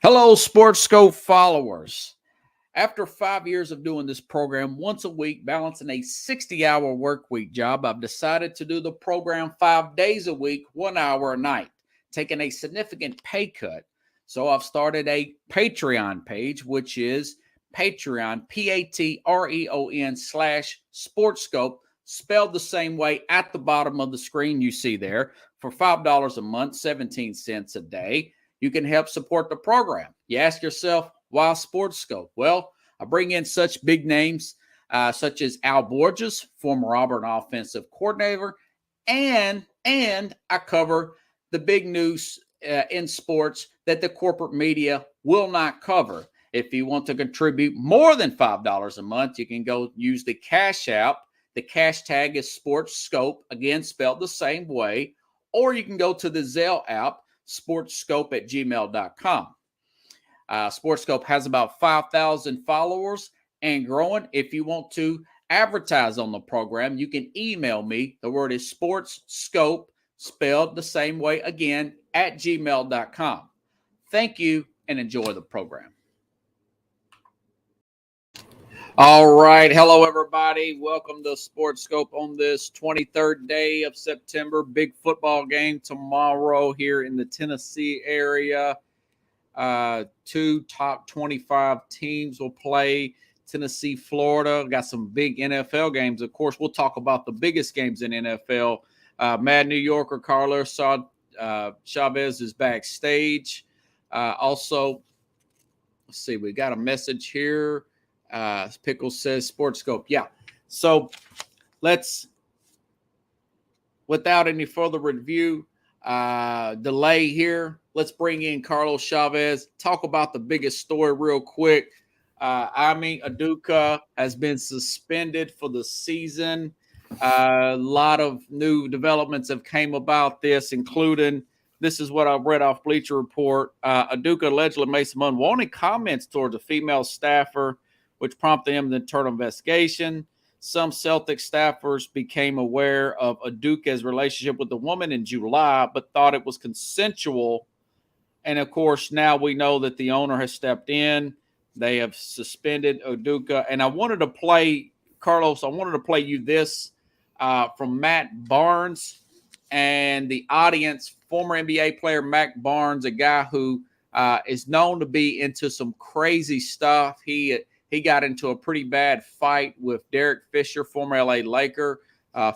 Hello, Sports Scope followers. After 5 years of doing this program once a week, balancing a 60-hour work week job, I've decided to do the program 5 days a week, 1 hour a night, taking a significant pay cut. So I've started a Patreon page, which is Patreon, Patreon/SportsScope, spelled the same way at the bottom of the screen you see there, for $5 a month, 17 cents a day. You can help support the program. You ask yourself, why Sports Scope? Well, I bring in such big names such as Al Borges, former Auburn offensive coordinator, and I cover the big news in sports that the corporate media will not cover. If you want to contribute more than $5 a month, you can go use the Cash App. The cash tag is Sports Scope, again spelled the same way, or you can go to the Zelle app, sportscope@gmail.com. SportsScope has about 5,000 followers and growing. If you want to advertise on the program, you can email me. The word is SportsScope, spelled the same way again, at gmail.com. Thank you and enjoy the program. All right. Hello, everybody. Welcome to Sports Scope on this 23rd day of September. Big football game tomorrow here in the Tennessee area. Two top 25 teams will play. Tennessee, Florida. Got some big NFL games. Of course, we'll talk about the biggest games in NFL. Mad New Yorker Carlos Chavez is backstage. Also, let's see. We got a message here. Pickles says Sports Scope. Yeah. So let's, without any further review, delay here, let's bring in Carlos Chavez, talk about the biggest story real quick. Ime Udoka has been suspended for the season. A lot of new developments have came about this, including, this is what I read off Bleacher Report. Udoka allegedly made some unwanted comments towards a female staffer, which prompted him to internal investigation. Some Celtic staffers became aware of Udoka's relationship with the woman in July, but thought it was consensual. And, of course, now we know that the owner has stepped in. They have suspended Udoka. And I wanted to play, Carlos, I wanted to play you this from Matt Barnes and the audience, former NBA player Matt Barnes, a guy who is known to be into some crazy stuff. He got into a pretty bad fight with Derek Fisher, former LA Laker.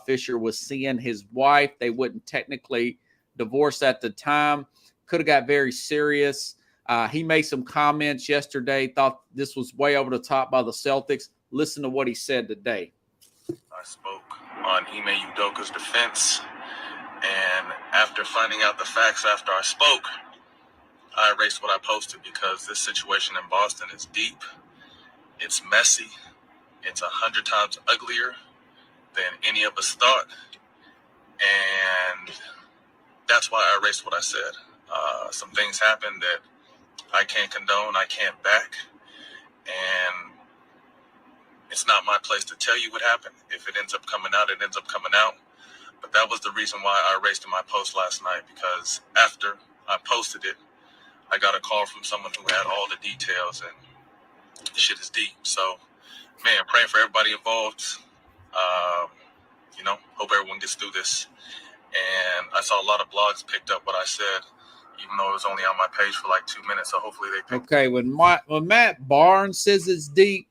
Fisher was seeing his wife. They wouldn't technically divorce at the time. Could have got very serious. He made some comments yesterday, thought this was way over the top by the Celtics. Listen to what he said today. I spoke on Ime Udoka's defense, and after finding out the facts after I spoke, I erased what I posted because this situation in Boston is deep. It's messy. It's 100 times uglier than any of us thought. And that's why I erased what I said. Some things happened that I can't condone, I can't back. And it's not my place to tell you what happened. If it ends up coming out, it ends up coming out. But that was the reason why I erased my post last night, because after I posted it, I got a call from someone who had all the details, and the shit is deep. So, man, praying for everybody involved. Hope everyone gets through this. And I saw a lot of blogs picked up what I said, even though it was only on my page for like 2 minutes. So hopefully they picked Okay, when Matt Barnes says it's deep,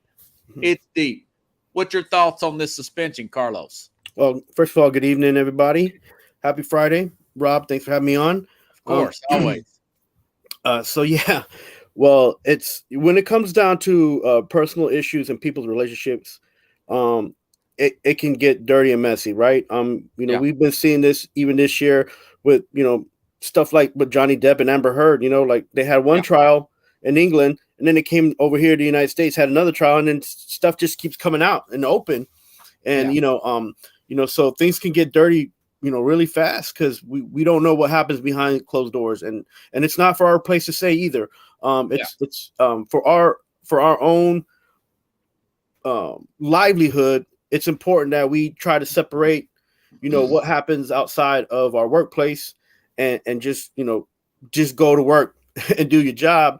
it's deep. What's your thoughts on this suspension, Carlos? Well, first of all, good evening, everybody. Happy Friday. Rob, thanks for having me on. Of course, always. Well, it's when it comes down to personal issues and people's relationships, it can get dirty and messy, right? We've been seeing this even this year with, stuff like with Johnny Depp and Amber Heard, like they had one trial in England and then it came over here to the United States, had another trial, and then stuff just keeps coming out in the open. And, so things can get dirty, really fast because we don't know what happens behind closed doors. And it's not for our place to say either. It's for our own livelihood. It's important that we try to separate, what happens outside of our workplace and just go to work and do your job.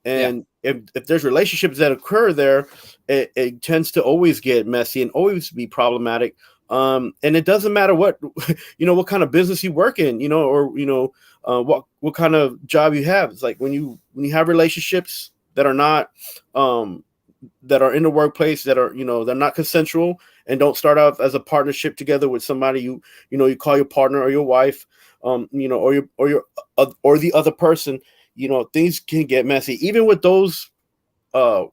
And if there's relationships that occur there, it tends to always get messy and always be problematic. And it doesn't matter what what kind of business you work in, or what kind of job you have. It's like when you have relationships that are not that are in the workplace, that are they're not consensual and don't start out as a partnership together with somebody you call your partner or your wife, or the other person. Things can get messy, even with those, the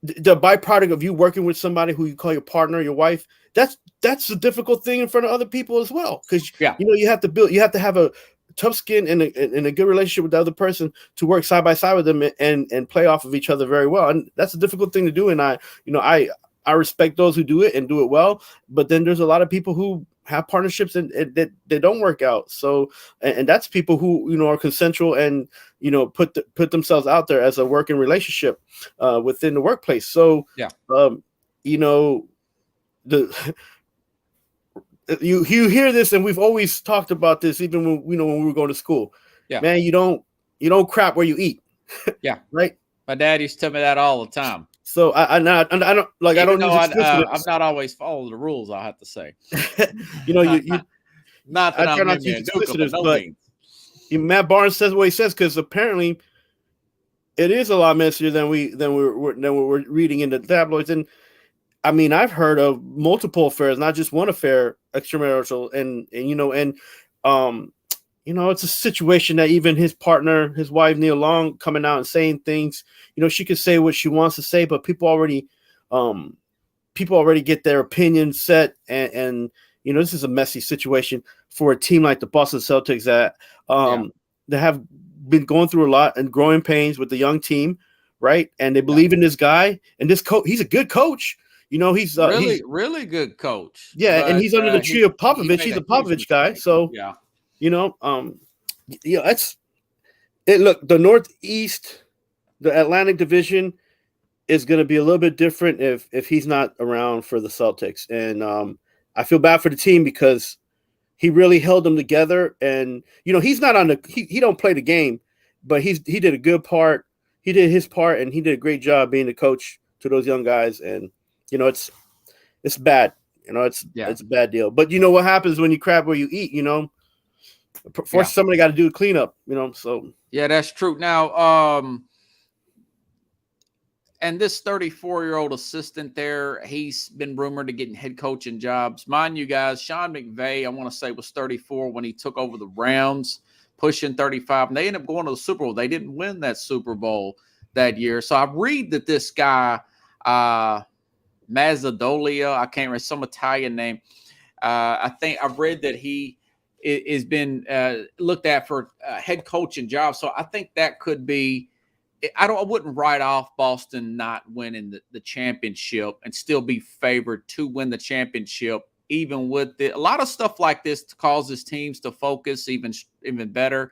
byproduct of you working with somebody who you call your partner, your wife. That's a difficult thing in front of other people as well, because you have to have a tough skin and a good relationship with the other person to work side by side with them and play off of each other very well. And that's a difficult thing to do. And I respect those who do it and do it well. But then there's a lot of people who have partnerships and that they don't work out. So, and that's people who, are consensual and, put themselves out there as a working relationship within the workplace. So, you hear this, and we've always talked about this, even when when we were going to school. Man, you don't crap where you eat. Right. My dad used to tell me that all the time. So I don't like. Even I don't. I've not always followed the rules. I have to say. Not that I'm not using explicitives, but Matt Barnes says what he says, because apparently it is a lot messier than we're reading in the tabloids. And I mean, I've heard of multiple affairs, not just one affair, extramarital, and it's a situation that even his partner, his wife, Nia Long, coming out and saying things, she could say what she wants to say, but people already get their opinion set. And this is a messy situation for a team like the Boston Celtics that have been going through a lot and growing pains with the young team. Right. And they believe in this guy, and this coach, he's a good coach. He's really good coach. Yeah. But, and he's under the tree of Popovich. He's a Popovich guy. So, that's it. Look, the Northeast, the Atlantic Division is going to be a little bit different if he's not around for the Celtics. And I feel bad for the team, because he really held them together. And, he's not on he don't play the game, but he did a good part. He did his part, and he did a great job being the coach to those young guys. And, it's bad. It's a bad deal. But what happens when you crap where you eat, somebody got to do the cleanup, so. Yeah, that's true. Now, and this 34-year-old assistant there, he's been rumored to getting head coaching jobs. Mind you guys, Sean McVay, I want to say, was 34 when he took over the Rams, pushing 35, and they ended up going to the Super Bowl. They didn't win that Super Bowl that year. So I read that this guy, Mazzadolia, I can't remember, some Italian name. I think I've read that he has been looked at for head coaching jobs. So I think that could be. I wouldn't write off Boston not winning the championship and still be favored to win the championship, even with a lot of stuff like this causes teams to focus even better.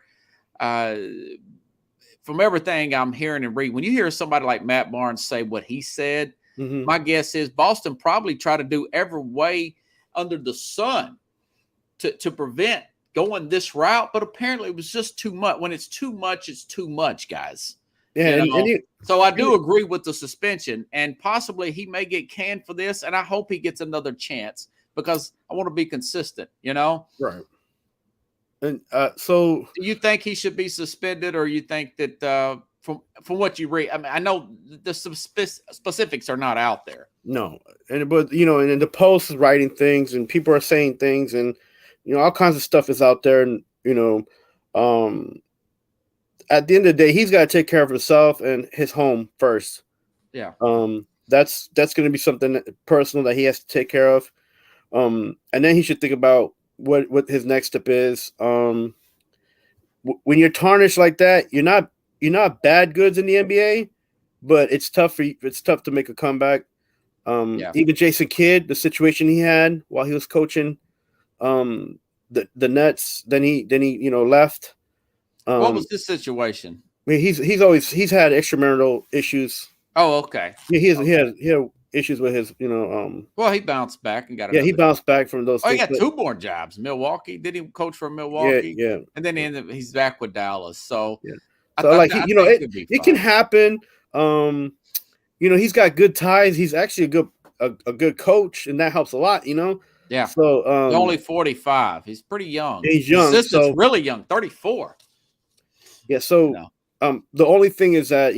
From everything I'm hearing and reading, when you hear somebody like Matt Barnes say what he said, my guess is Boston probably tried to do every way under the sun to prevent going this route, but apparently it was just too much. When it's too much, guys. Yeah, so I do agree with the suspension, and possibly he may get canned for this, and I hope he gets another chance, because I want to be consistent, Right. And so, do you think he should be suspended, or you think that from what you read? I mean, I know the specifics are not out there. No, but and in the Post is writing things, and people are saying things, and all kinds of stuff is out there, and at the end of the day, he's got to take care of himself and his home first. Yeah. That's going to be something personal that he has to take care of. And then he should think about what his next step is. When you're tarnished like that, you're not bad goods in the NBA, but it's tough to make a comeback. Even Jason Kidd, the situation he had while he was coaching the Nets, then he left. What was this situation? I mean, he's had extramarital issues. Oh, okay. Yeah, he had issues with his, Well, he bounced back and got he another bounced job. back from those Oh, he things. got two more jobs. Milwaukee. Did he coach for Milwaukee? Yeah. And then he's back with Dallas. So, Yeah. I So like think it can happen. He's got good ties. He's actually a good coach, and that helps a lot. Yeah. So only 45. He's pretty young. He's young. His assistant's really young, 34. Yeah. So the only thing is that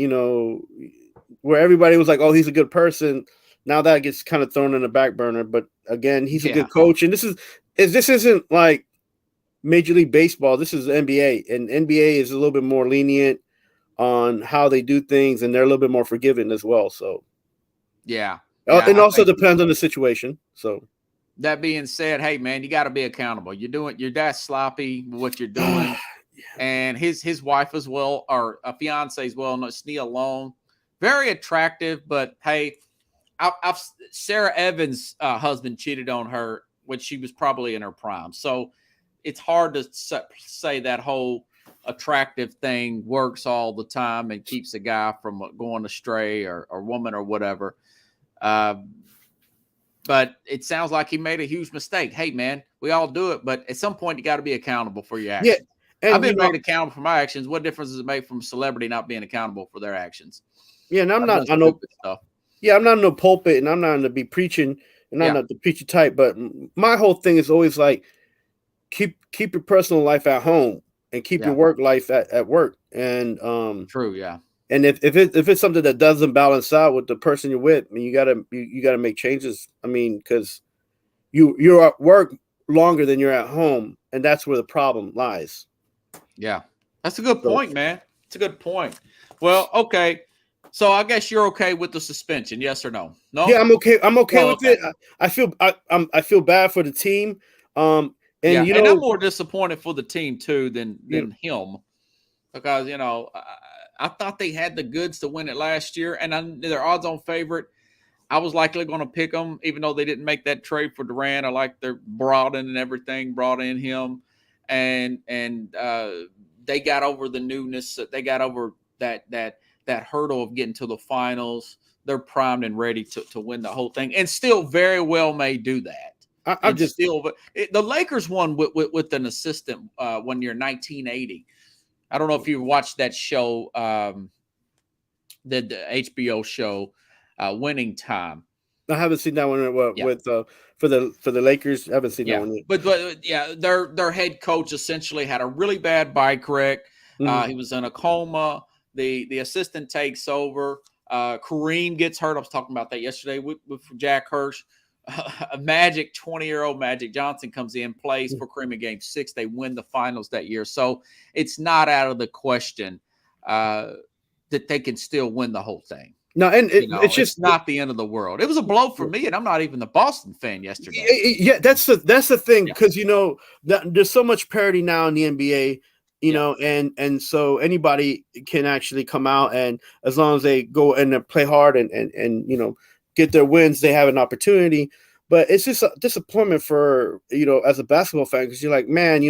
where everybody was like, "Oh, he's a good person." Now that gets kind of thrown in the back burner. But again, he's a good coach, and this isn't like Major League Baseball. This is NBA, and NBA is a little bit more lenient on how they do things, and they're a little bit more forgiving as well. So, and also depends on the situation. So, that being said, hey man, you got to be accountable. You're that sloppy with what you're doing, and his wife as well, or a fiance as well, Sneha Long, very attractive. But hey, Sarah Evans' husband cheated on her when she was probably in her prime. So it's hard to say that whole attractive thing works all the time and keeps a guy from going astray or woman or whatever. But it sounds like he made a huge mistake. Hey, man, we all do it. But at some point, you got to be accountable for your actions. Yeah, I've been made accountable for my actions. What difference does it make from a celebrity not being accountable for their actions? Yeah, and I'm not in no pulpit, and I'm not going to be preaching, and I'm not the preacher type. But my whole thing is always like, keep your personal life at home and keep your work life at work. And true, yeah. And if it's something that doesn't balance out with the person you're with, I mean, you gotta make changes. I mean, because you're at work longer than you're at home, and that's where the problem lies. Yeah, that's a good point, man. It's a good point. Well, okay. So I guess you're okay with the suspension, yes or no? No. Yeah, I'm okay. I'm okay with it. I feel bad for the team. And I'm more disappointed for the team too than him, because I thought they had the goods to win it last year, and their odds-on favorite. I was likely going to pick them, even though they didn't make that trade for Durant. I like their Broaden and everything, brought in him, and they got over the newness. They got over that hurdle of getting to the finals. They're primed and ready to win the whole thing, and still very well may do that. The Lakers won with an assistant one year, 1980. I don't know if you watched that show, the HBO show, Winning Time. I haven't seen that one with for the Lakers. I haven't seen that one yet. But their head coach essentially had a really bad bike wreck. He was in a coma. The assistant takes over. Kareem gets hurt. I was talking about that yesterday with Jack Hirsch. A 20-year-old Magic Johnson comes in, plays for Kareem in Game 6. They win the finals that year. So it's not out of the question that they can still win the whole thing. No, and it's not the end of the world. It was a blow for me, and I'm not even the Boston fan yesterday. Yeah, that's the thing, because there's so much parity now in the NBA. And so anybody can actually come out, and as long as they go and play hard and get their wins, they have an opportunity. But it's just a disappointment for as a basketball fan, because you're like, man,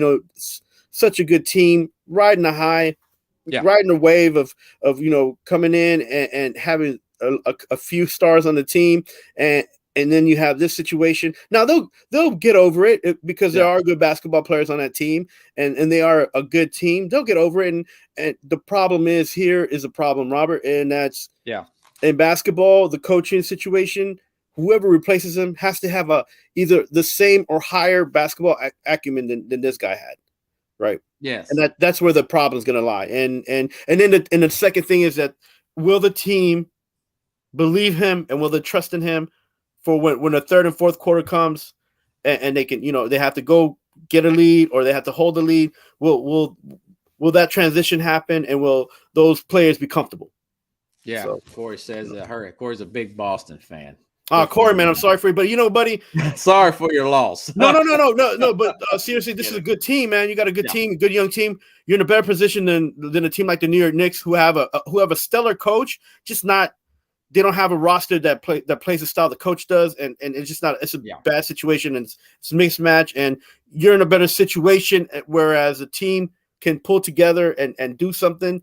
such a good team, riding a high, riding a wave of coming in and having a few stars on the team, and then you have this situation. Now they'll get over it because there are good basketball players on that team, and they are a good team. They'll get over it, and the problem is a problem, Robert, and that's in basketball, the coaching situation. Whoever replaces him has to have either the same or higher basketball acumen than this guy had, right? Yes, and that's where the problem is going to lie. And then the second thing is that, will the team believe him and will they trust in him for when the third and fourth quarter comes, and they can they have to go get a lead or they have to hold the lead? Will that transition happen, and will those players be comfortable? Yeah, so, Corey says that. Corey's a big Boston fan. Corey, man, I'm sorry for you, but buddy, sorry for your loss. No. But seriously, this is a good team, man. You got a good team, a good young team. You're in a better position than a team like the New York Knicks, who have a stellar coach, just not. They don't have a roster that plays the style the coach does, and it's just not. It's a bad situation, and it's a mixed match. And you're in a better situation, whereas a team can pull together and do something.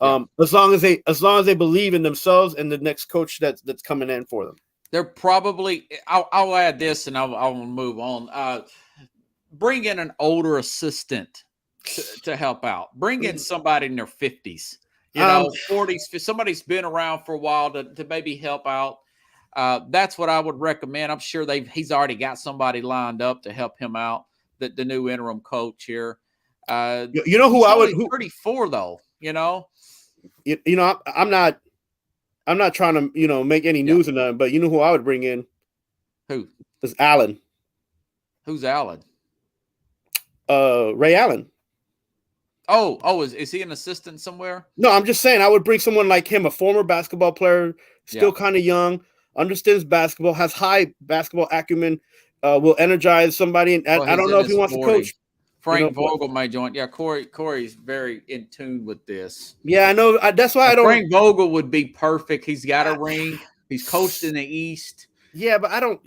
As long as they believe in themselves and the next coach that's coming in for them. They're probably. I'll add this, and I'll move on. Bring in an older assistant to help out. Bring in somebody in their 50s, 40s. Somebody's been around for a while to maybe help out. That's what I would recommend. I'm sure he's already got somebody lined up to help him out. The new interim coach here. You know who I would 34 though. I'm not trying to make any news or nothing, but you know who I would bring in? Who? Is Allen. Who's Allen? Ray Allen. Oh, is he an assistant somewhere? No, I'm just saying I would bring someone like him, a former basketball player, still kind of young, understands basketball, has high basketball acumen, will energize somebody. And I don't know if he wants to coach. Frank Vogel may join. Yeah, Corey's very in tune with this. Yeah, I know. That's why I don't. Frank Vogel would be perfect. He's got a ring. He's coached in the East. Yeah, but I don't.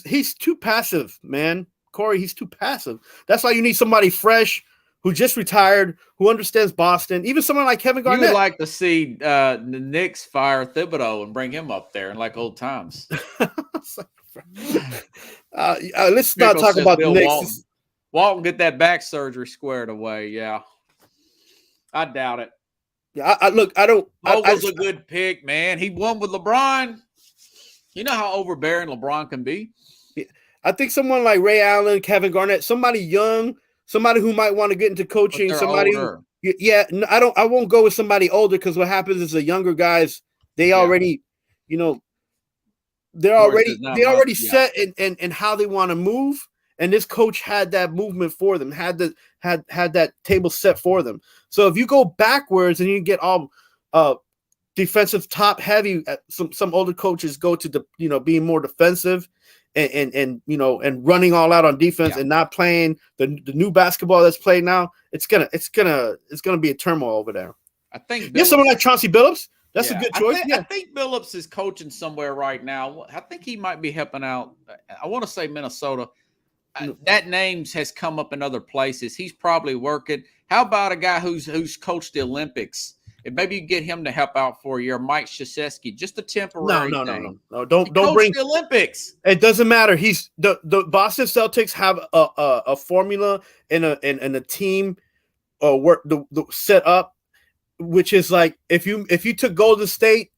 He's too passive, man. Corey, he's too passive. That's why you need somebody fresh who just retired, who understands Boston. Even someone like Kevin Garnett. You would like to see the Knicks fire Thibodeau and bring him up there in like old times. Let's not talk about the Knicks. Walton get that back surgery squared away. Yeah, I doubt it. Yeah, I don't. Vogel's a good pick, man. He won with LeBron. You know how overbearing LeBron can be. I think someone like Ray Allen, Kevin Garnett, somebody young, somebody who might want to get into coaching. Somebody, I won't go with somebody older because what happens is the younger guys, they already, they're already set in how they want to move. And this coach had that movement for them, had that table set for them. So if you go backwards and you get all defensive top heavy, some older coaches go to being more defensive and running all out on defense and not playing the new basketball that's played now. It's gonna be a turmoil over there. I think someone like Chauncey Billups. That's a good choice. I think Billups is coaching somewhere right now. I think he might be helping out. I want to say Minnesota. That name has come up in other places. He's probably working. How about a guy who's coached the Olympics? And maybe you get him to help out for a year. Mike Krzyzewski, just a temporary. No. Don't bring the Olympics. It doesn't matter. He's the Boston Celtics have a formula and a team work the set up, which is like if you took Golden State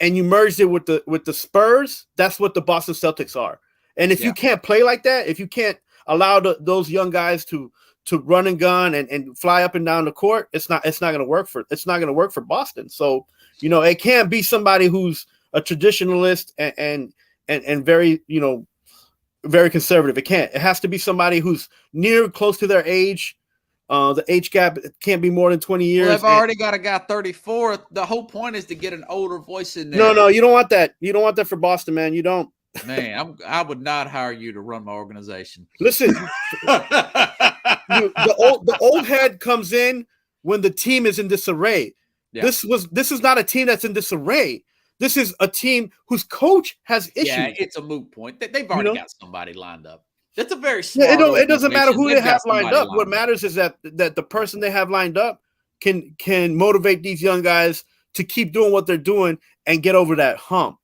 and you merged it with the Spurs, that's what the Boston Celtics are. And if you can't play like that, if you can't allow those young guys to run and gun and fly up and down the court, it's not going to work for Boston. So, it can't be somebody who's a traditionalist and very, very conservative. It can't. It has to be somebody who's close to their age. The age gap can't be more than 20 years. Well, they've already got a guy 34. The whole point is to get an older voice in there. No, you don't want that. You don't want that for Boston, man. You don't. Man, I would not hire you to run my organization. Listen, the old head comes in when the team is in disarray. Yeah. This is not a team that's in disarray. This is a team whose coach has issues. Yeah, it's a moot point. They've already got somebody lined up. That's a very smart. It doesn't matter who they have lined up. What matters is that the person they have lined up can motivate these young guys to keep doing what they're doing and get over that hump.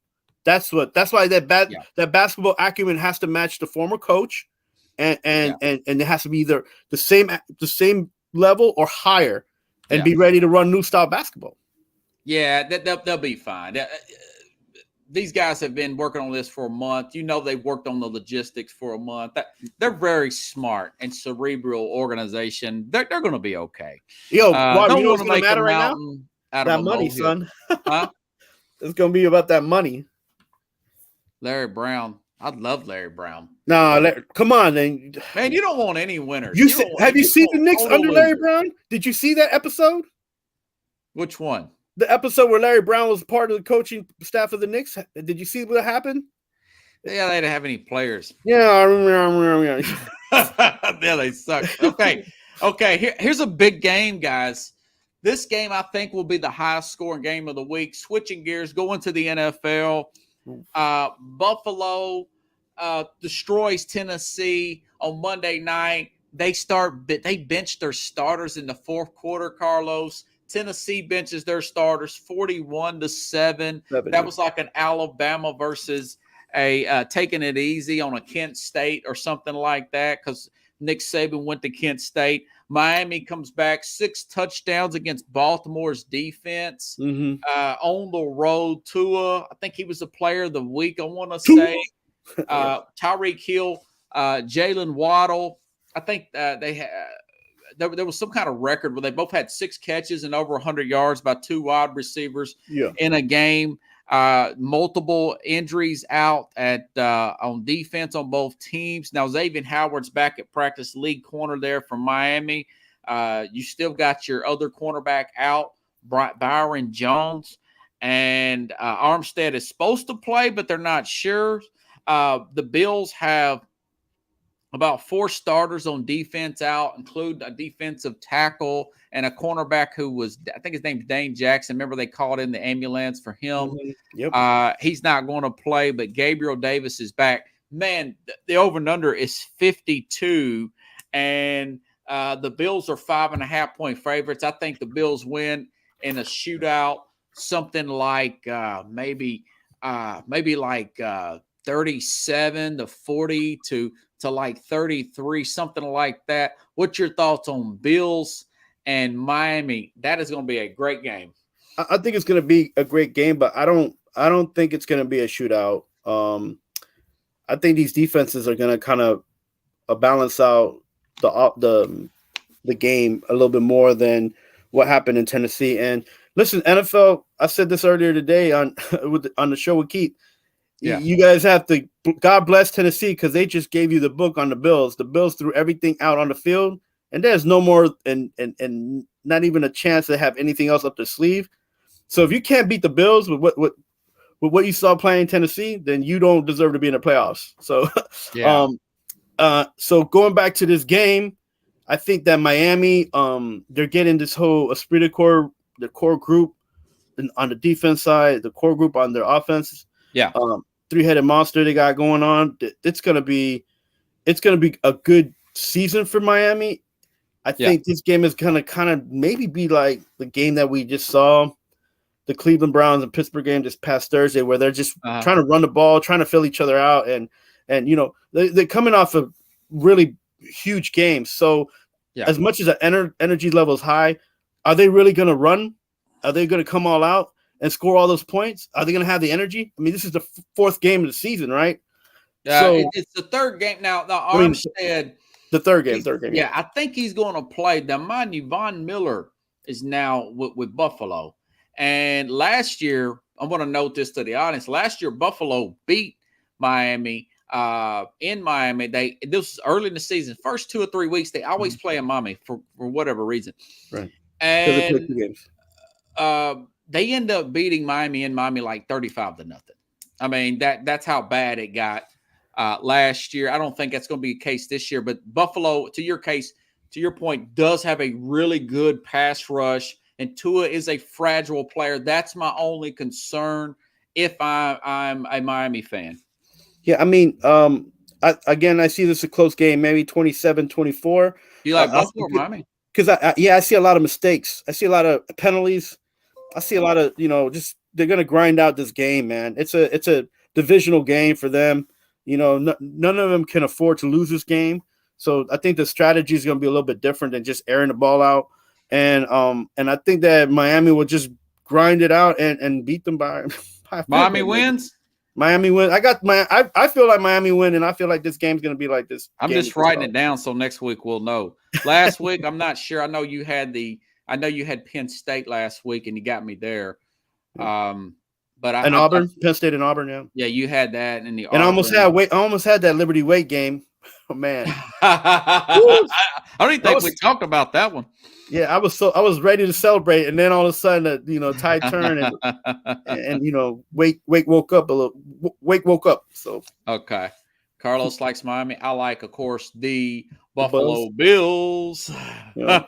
That's why that basketball acumen has to match the former coach, and it has to be either the same level or higher, and be ready to run new style basketball. Yeah, they'll be fine. These guys have been working on this for a month. They've worked on the logistics for a month. They're very smart and cerebral organization. They're going to be okay. Yo, don't want to make matter right now. That money, son. Huh? It's going to be about that money. Larry Brown. I love Larry Brown. No, come on, man. You don't want any winners. Have you seen the Knicks under Larry Brown? Did you see that episode? Which one? The episode where Larry Brown was part of the coaching staff of the Knicks. Did you see what happened? Yeah, they didn't have any players. Yeah, yeah, they suck. Okay. Here's a big game, guys. This game, I think, will be the highest scoring game of the week. Switching gears, going to the NFL. Buffalo destroys Tennessee on Monday night. They bench their starters in the fourth quarter, Carlos. Tennessee benches their starters 41-7. That was like an Alabama versus taking it easy on a Kent State or something like that, because Nick Saban went to Kent State. Miami comes back 6 touchdowns against Baltimore's defense on the road. Tua, I think he was the player of the week, I want to say. Tyreek Hill, Jalen Waddle. I think they had. There was some kind of record where they both had 6 catches and over 100 yards by 2 wide receivers in a game. Multiple injuries out on defense on both teams. Now, Xavier Howard's back at practice, lead corner there from Miami. You still got your other cornerback out, Byron Jones. And Armstead is supposed to play, but they're not sure. The Bills have about 4 starters on defense out, include a defensive tackle and a cornerback who was, I think his name's Dane Jackson. Remember they called in the ambulance for him. He's not going to play, but Gabriel Davis is back. Man, the over and under is 52, and the Bills are 5.5-point favorites. I think the Bills win in a shootout, something like maybe like 37-40 to like 33, something like that. What's your thoughts on Bills and Miami? That is going to be a great game. I think it's going to be a great game, but I don't think it's going to be a shootout. I think these defenses are going to kind of balance out the game a little bit more than what happened in Tennessee. And listen, NFL, I said this earlier today on the show with Keith. Yeah. You guys have to – God bless Tennessee, because they just gave you the book on the Bills. The Bills threw everything out on the field, and there's no more and not even a chance to have anything else up their sleeve. So if you can't beat the Bills with what you saw playing in Tennessee, then you don't deserve to be in the playoffs. So, so going back to this game, I think that Miami, they're getting this whole esprit de corps, the core group on the defense side, the core group on their offense. Yeah. 3-headed monster they got going on. It's gonna be a good season for Miami. I think this game is gonna kind of maybe be like the game that we just saw, the Cleveland Browns and Pittsburgh game this past Thursday, where they're just trying to run the ball, trying to fill each other out, and they're coming off of really huge games. So as much as the energy level is high, are they really gonna run? Are they gonna come all out and score all those points? Are they going to have the energy? I mean, this is the 4th game of the season, right? So it's the 3rd game now. Armstead, the third game. Yeah, I think he's going to play. Now, mind you, Von Miller is now with Buffalo, and last year, I'm going to note this to the audience. Last year, Buffalo beat Miami in Miami. This was early in the season. First 2 or 3 weeks, they always play in Miami for whatever reason, right? And they play 2 games. They end up beating Miami in Miami like 35-0. I mean, that's how bad it got last year. I don't think that's going to be the case this year. But Buffalo, to your point, does have a really good pass rush, and Tua is a fragile player. That's my only concern if I'm a Miami fan. Yeah, I mean, I see this a close game, maybe 27-24. You like Buffalo or Miami? Because I see a lot of mistakes. I see a lot of penalties. I see a lot of, just they're going to grind out this game, man. It's a divisional game for them. None of them can afford to lose this game. So I think the strategy is going to be a little bit different than just airing the ball out. And I think that Miami will just grind it out and beat them by Miami wins? Miami win. I feel like Miami win, and I feel like this game's going to be like this. I'm just writing it down so next week we'll know. Last week, I'm not sure. I know you had Penn State last week, and you got me there. Auburn, Penn State and Auburn, yeah. Yeah, you had that in the Auburn. I almost had that Liberty Wake game. Oh man. I don't even think we talked about that one. Yeah, I was ready to celebrate, and then all of a sudden, tide turn and Wake woke up a little. Wake woke up. So okay, Carlos likes Miami. I like, of course, the Buffalo Bills. Yeah.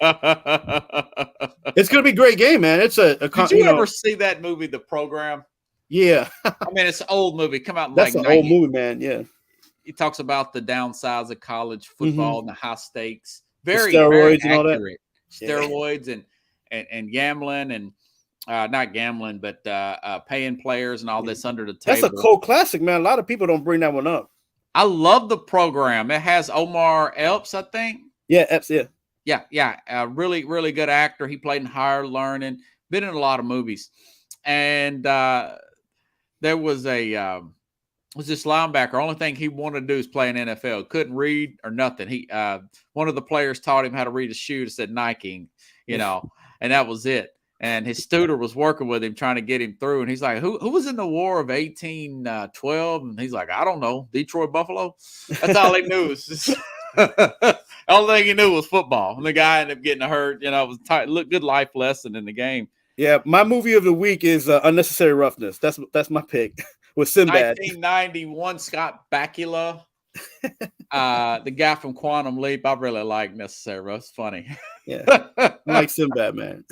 It's gonna be a great game, man. It's Did you ever see that movie, The Program? Yeah. I mean, it's an old movie. Come out in That's an old movie, man. Yeah. He talks about the downsides of college football and the high stakes. Very, very steroids accurate. And all that. Steroids and gambling, and not gambling, but paying players and all this under the table. That's a cold classic, man. A lot of people don't bring that one up. I love the program. It has Omar Epps, I think. Yeah, Epps, yeah. Yeah. Really, really good actor. He played in Higher Learning, been in a lot of movies. And there was this linebacker. Only thing he wanted to do is play in NFL. Couldn't read or nothing. He one of the players taught him how to read a shoe that said Nike, and that was it. And his tutor was working with him, trying to get him through. And he's like, who was in the war of 1812? And he's like, I don't know. Detroit Buffalo? That's all he knew. The only thing he knew was football. And the guy ended up getting hurt. It was good life lesson in the game. Yeah, my movie of the week is Unnecessary Roughness. That's my pick with Sinbad. 1991, Scott Bakula. The guy from Quantum Leap. I really like Necessary Roughness. It's funny. Yeah, I like Sinbad, man.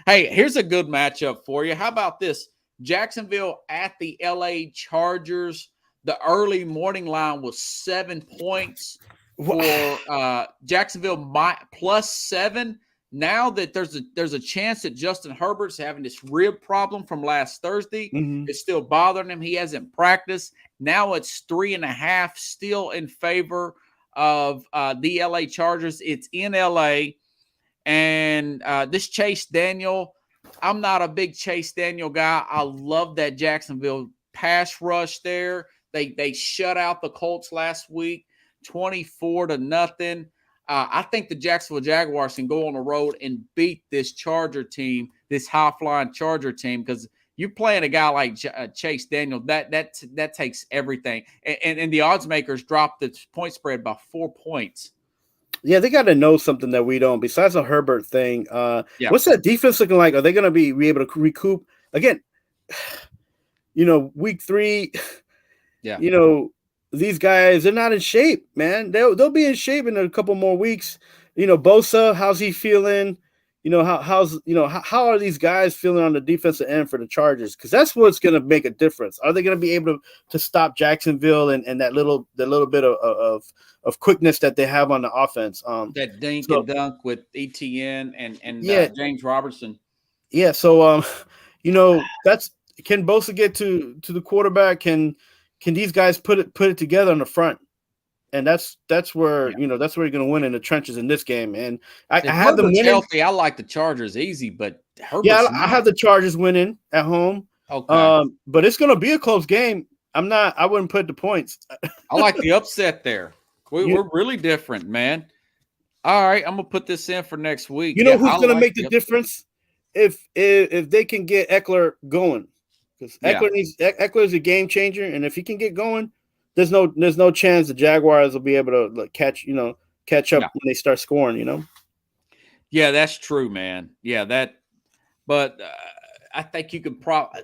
Hey, here's a good matchup for you. How about this? Jacksonville at the LA Chargers. The early morning line was 7 points for Jacksonville +7. Now that there's a chance that Justin Herbert's having this rib problem from last Thursday. It's still bothering him. He hasn't practiced. Now it's 3.5 still in favor of the LA Chargers. It's in LA. And this Chase Daniel, I'm not a big Chase Daniel guy. I love that Jacksonville pass rush there. They shut out the Colts last week, 24-0. I think the Jacksonville Jaguars can go on the road and beat this Charger team, this high-flying Charger team, because you're playing a guy like Chase Daniel. That takes everything. And the odds makers dropped the point spread by 4 points. Yeah, they got to know something that we don't. Besides the Herbert thing, what's that defense looking like? Are they going to be able to recoup again? Week 3. Yeah. These guys, they're not in shape, man. They'll be in shape in a couple more weeks. Bosa, how's he feeling? How are these guys feeling on the defensive end for the Chargers? Because that's what's going to make a difference. Are they going to be able to stop Jacksonville and that little bit of quickness that they have on the offense? That dink and dunk with ETN and James Robertson. Yeah, so that's can Bosa get to the quarterback? Can these guys put it together on the front? And that's where that's where you're going to win in the trenches in this game. And I have them winning. Healthy. I like the Chargers easy, but Herbert's I have the Chargers winning at home. Okay, but it's going to be a close game. I wouldn't put the points. I like the upset there. We're really different, man. All right, I'm gonna put this in for next week. Who's going to make the difference if they can get Eckler going? Because Eckler is a game changer, and if he can get going, there's no chance the Jaguars will be able to catch up when they start scoring. Yeah, that's true, man. Yeah, but I think you could probably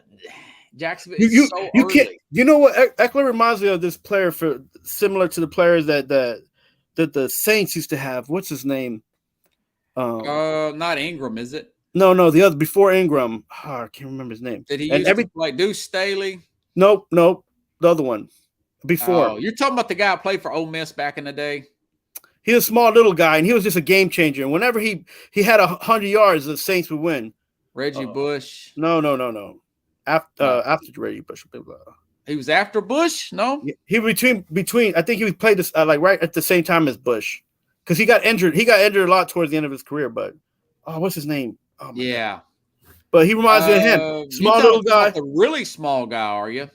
Jacksonville. You can't. You know what? Eckler reminds me of this player similar to the players that the Saints used to have. What's his name? Not Ingram, is it? No, the other before Ingram. I can't remember his name. Did he use to play Deuce Staley? Nope, the other one. Before. Oh, you're talking about the guy who played for Ole Miss back in the day? He was a small little guy, and he was just a game changer. And whenever he had 100 yards, the Saints would win. Reggie Bush? No. After Reggie Bush. He was after Bush? No? He between. I think he played this right at the same time as Bush, because he got injured. He got injured a lot towards the end of his career. But what's his name? Oh, yeah. But he reminds me of him. Small little guy. A really small guy, are you?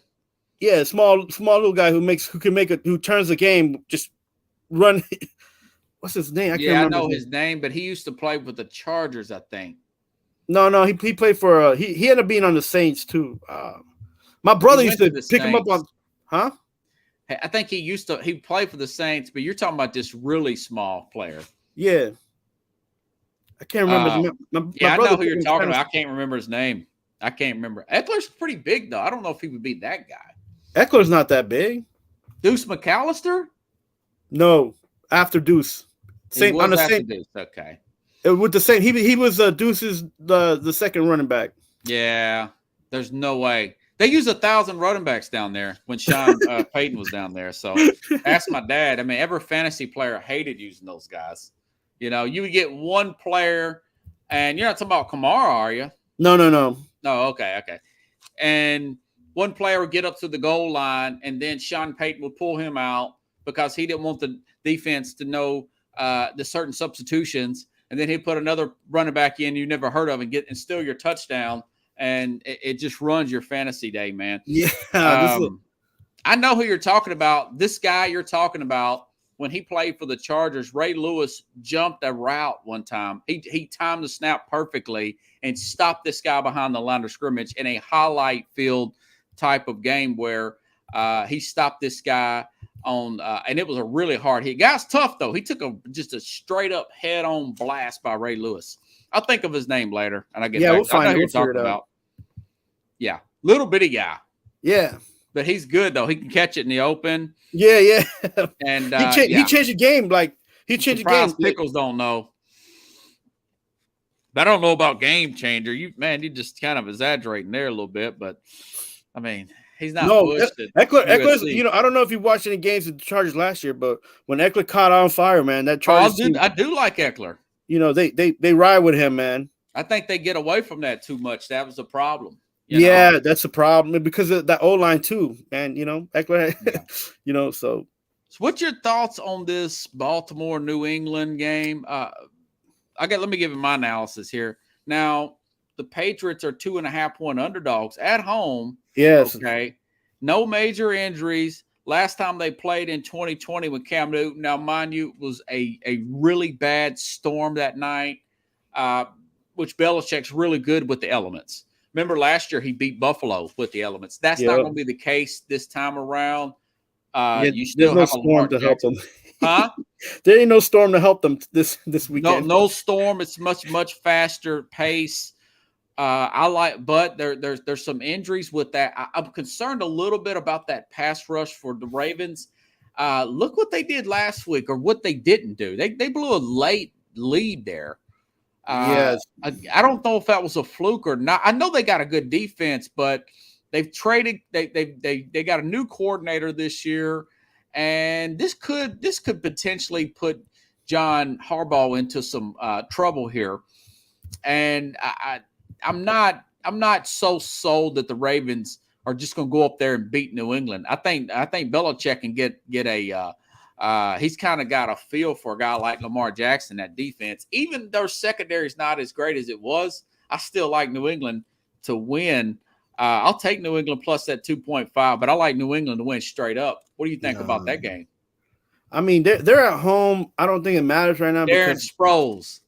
Yeah, small little guy who turns the game, just run. What's his name? I know his name, but he used to play with the Chargers, I think. No, he played for he ended up being on the Saints too. My brother used to pick him up on, huh? I think he played for the Saints, but you're talking about this really small player. Yeah. I can't remember. I know who you're talking about. I can't remember his name. I can't remember. Eckler's pretty big, though. I don't know if he would be that guy. Eckler's not that big. Deuce McAllister? No, after Deuce. Same on the same. Deuce. Okay. With the same, he was Deuce's the second running back. Yeah, there's no way. They use 1,000 running backs down there when Sean Payton was down there. So ask my dad. I mean, every fantasy player hated using those guys. You would get one player, and you're not talking about Kamara, are you? No. No, okay. And one player would get up to the goal line, and then Sean Payton would pull him out because he didn't want the defense to know the certain substitutions. And then he'd put another running back in you never heard of and steal your touchdown. And it just runs your fantasy day, man. Yeah. I know who you're talking about. This guy you're talking about, when he played for the Chargers, Ray Lewis jumped a route one time. He timed the snap perfectly and stopped this guy behind the line of scrimmage in a highlight field type of game where he stopped this guy on, and it was a really hard hit. Guy's tough, though. He took just a straight-up head-on blast by Ray Lewis. I'll think of his name later, and I get back. We'll find I know who you're talking about. Yeah, little bitty guy. Yeah. But he's good, though. He can catch it in the open. Yeah. And he changed the game. Like, he changed the game. Pickles don't know. But I don't know about game changer. You just kind of exaggerating there a little bit. But, I mean, he's not pushed it. Eckler's, I don't know if you watched any games of the Chargers last year, but when Eckler caught on fire, man, that Chargers I do like Eckler. They ride with him, man. I think they get away from that too much. That was the problem. That's a problem because of that O-line too, and Eckler, So what's your thoughts on this Baltimore-New England game? Let me give you my analysis here. Now, the Patriots are 2.5-point underdogs at home. Yes. Okay. No major injuries. Last time they played in 2020 with Cam Newton. Now, mind you, it was a really bad storm that night, which Belichick's really good with the elements. Remember last year he beat Buffalo with the elements. That's not going to be the case this time around. You still have no storm to help them. Huh? There ain't no storm to help them this weekend. No storm. It's much faster pace. But there's some injuries with that. I'm concerned a little bit about that pass rush for the Ravens. Look what they did last week, or what they didn't do. They blew a late lead there. Yes. I don't know if that was a fluke or not. I know they got a good defense, but they've traded. They got a new coordinator this year, and this could potentially put John Harbaugh into some trouble here. And I'm not so sold that the Ravens are just going to go up there and beat New England. I think Belichick can get a. He's kind of got a feel for a guy like Lamar Jackson, that defense. Even though secondary is not as great as it was, I still like New England to win. I'll take New England plus that 2.5, but I like New England to win straight up. What do you think about that game? I mean, they're at home. I don't think it matters right now. Darren Sproles.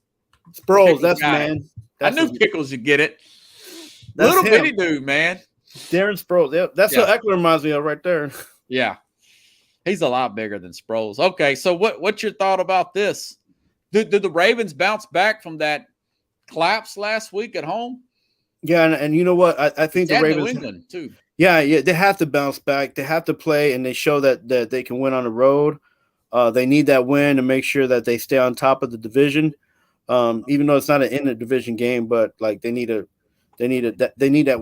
That's man. I knew Pickles would get it. Little bitty dude, man. Darren Sproles. Yeah, that's what Eckler reminds me of right there. Yeah. He's a lot bigger than Sproles. Okay, so what's your thought about this? Did the Ravens bounce back from that collapse last week at home? Yeah, and you know what? I think the Ravens, New England too. Yeah, they have to bounce back. They have to play, and they show that they can win on the road. They need that win to make sure that they stay on top of the division. Even though it's not an inter-division game, but like they need that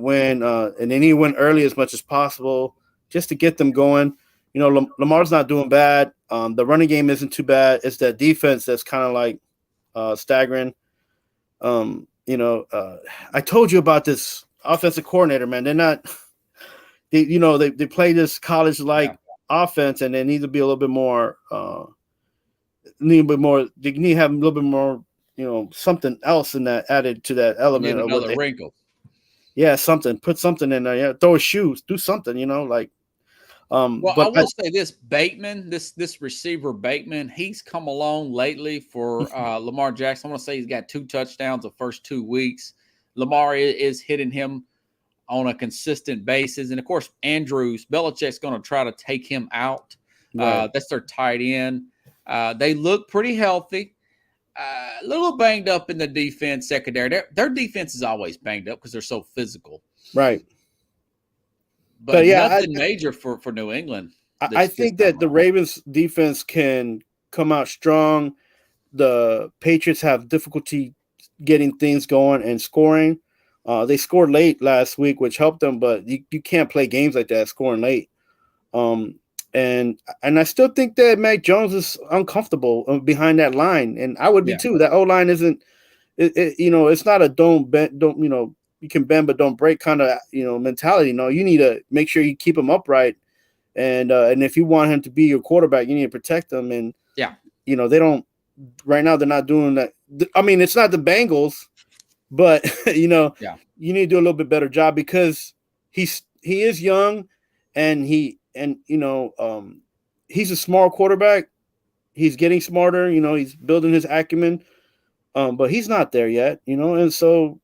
win, and they need to win early as much as possible just to get them going. Lamar's not doing bad. The running game isn't too bad. It's that defense that's kind of like staggering. I told you about this offensive coordinator, man. They're not. They play this college-like offense, and they need to be a little bit more. They need to have a little bit more. Something else in that added to that element. Another wrinkle. Yeah, something. Put something in there. Yeah, throw a shoe. Do something. I will say this: Bateman, this receiver Bateman, he's come along lately for Lamar Jackson. I want to say he's got 2 touchdowns the first 2 weeks. Lamar is hitting him on a consistent basis, and of course, Andrews, Belichick's going to try to take him out. Right. That's their tight end. They look pretty healthy. A little banged up in the defense secondary. Their defense is always banged up because they're so physical. Right. But nothing major for New England. I think that the Ravens defense can come out strong. The Patriots have difficulty getting things going and scoring. They scored late last week, which helped them, but you can't play games like that scoring late. And I still think that Mac Jones is uncomfortable behind that line, and I would be too. That O-line isn't, it's not a don't can bend but don't break kind of mentality. No, you need to make sure you keep him upright, and if you want him to be your quarterback, you need to protect him. And they don't right now. They're not doing that. I mean, it's not the Bengals, but you need to do a little bit better job because he is young, and he's a smart quarterback. He's getting smarter. He's building his acumen, but he's not there yet. And so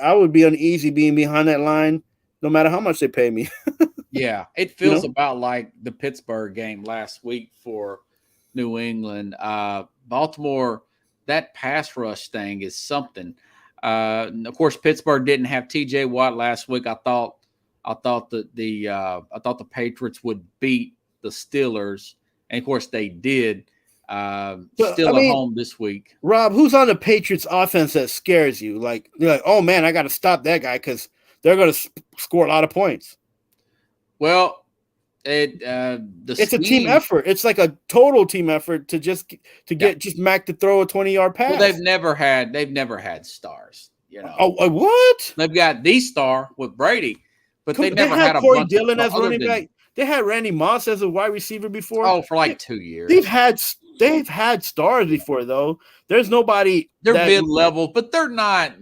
I would be uneasy being behind that line, no matter how much they pay me. Yeah, it feels about like the Pittsburgh game last week for New England. Baltimore, that pass rush thing is something. Of course, Pittsburgh didn't have T.J. Watt last week. I thought the Patriots would beat the Steelers, and of course they did. Still at home this week. Rob, who's on the Patriots offense that scares you? Like you're like, oh man, I got to stop that guy because they're going to score a lot of points. Well, it's a team effort. It's like a total team effort to get Mac to throw a 20-yard pass. Well, they've never had stars. Oh, what? They've got the star with Brady, but they never had a Corey Dillon as running back. They had Randy Moss as a wide receiver before. Oh, for like 2 years. They've had stars before though. There's nobody. They're mid-level, but they're not.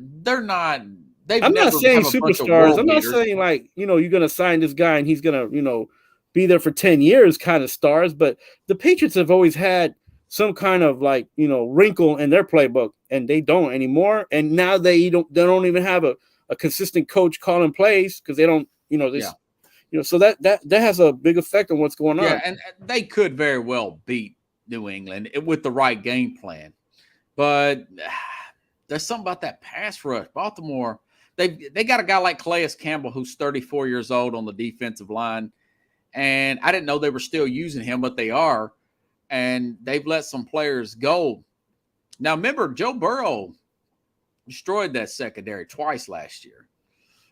I'm not saying superstars. I'm not saying like you're gonna sign this guy and he's gonna be there for 10 years kind of stars. But the Patriots have always had some kind of like wrinkle in their playbook, and they don't anymore. And now they don't even have a consistent coach calling plays because they don't so that has a big effect on what's going on. Yeah, and they could very well beat New England with the right game plan, but there's something about that pass rush. Baltimore, they got a guy like Calais Campbell who's 34 years old on the defensive line, and I didn't know they were still using him, but they are, and they've let some players go. Now, remember, Joe Burrow destroyed that secondary twice last year.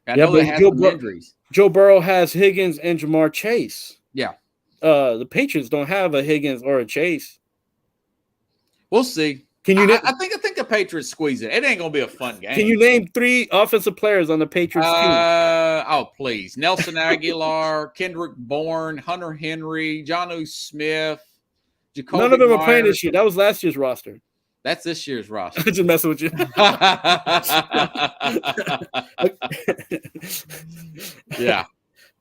I know they had some injuries. Joe Burrow has Higgins and Jamar Chase. Yeah. The Patriots don't have a Higgins or a Chase. We'll see. Can you? I think the Patriots squeeze it. It ain't gonna be a fun game. Can you name 3 offensive players on the Patriots team? Oh, please. Nelson Aguilar, Kendrick Bourne, Hunter Henry, Jonnu Smith, Jacoby None of them Myers. are playing this year. That was last year's roster. That's this year's roster. I'm just messing with you. Yeah.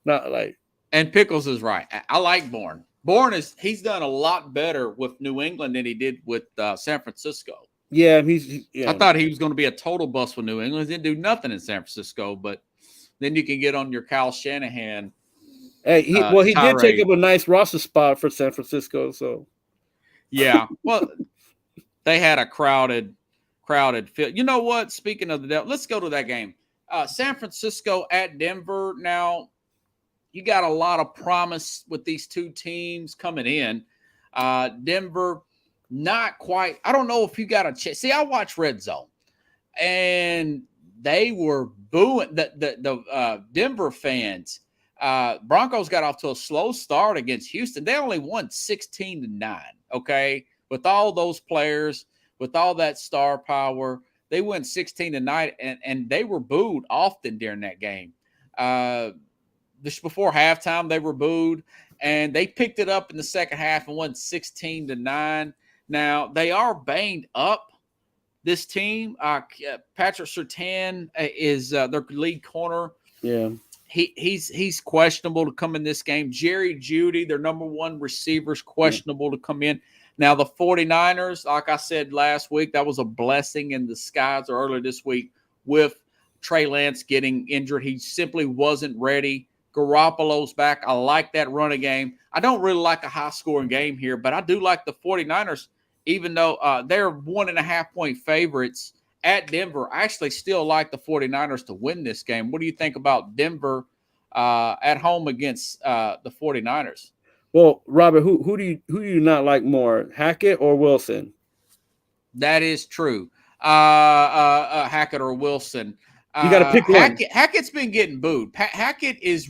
Not like. And Pickles is right. I like Bourne. Bourne he's done a lot better with New England than he did with San Francisco. Yeah, I thought he was going to be a total bust with New England. He didn't do nothing in San Francisco, but then you can get on your Kyle Shanahan. Hey, he did take up a nice roster spot for San Francisco. So, yeah, well, they had a crowded field. You know what? Speaking of the devil, let's go to that game. San Francisco at Denver. Now, you got a lot of promise with these two teams coming in. Denver, not quite. I don't know if you got a chance. See, I watched Red Zone, and they were booing the Denver fans. Broncos got off to a slow start against Houston. They only won 16-9. Okay, with all those players, with all that star power, they went 16-9, and they were booed often during that game. Just before halftime, they were booed, and they picked it up in the second half and won 16-9. Now they are banged up. This team, Patrick Surtain is their lead corner. Yeah, he's questionable to come in this game. Jerry Jeudy, their number one receiver, is questionable to come in. Now the 49ers, like I said last week, that was a blessing in disguise, or earlier this week, with Trey Lance getting injured. He simply wasn't ready. Garoppolo's back. I like that running game. I don't really like a high-scoring game here, but I do like the 49ers, even though they're 1.5-point favorites at Denver. I actually still like the 49ers to win this game. What do you think about Denver at home against the 49ers? Well, Robert, who do you not like more, Hackett or Wilson? That is true. Hackett or Wilson. You got to pick one. Hackett's been getting booed. Hackett is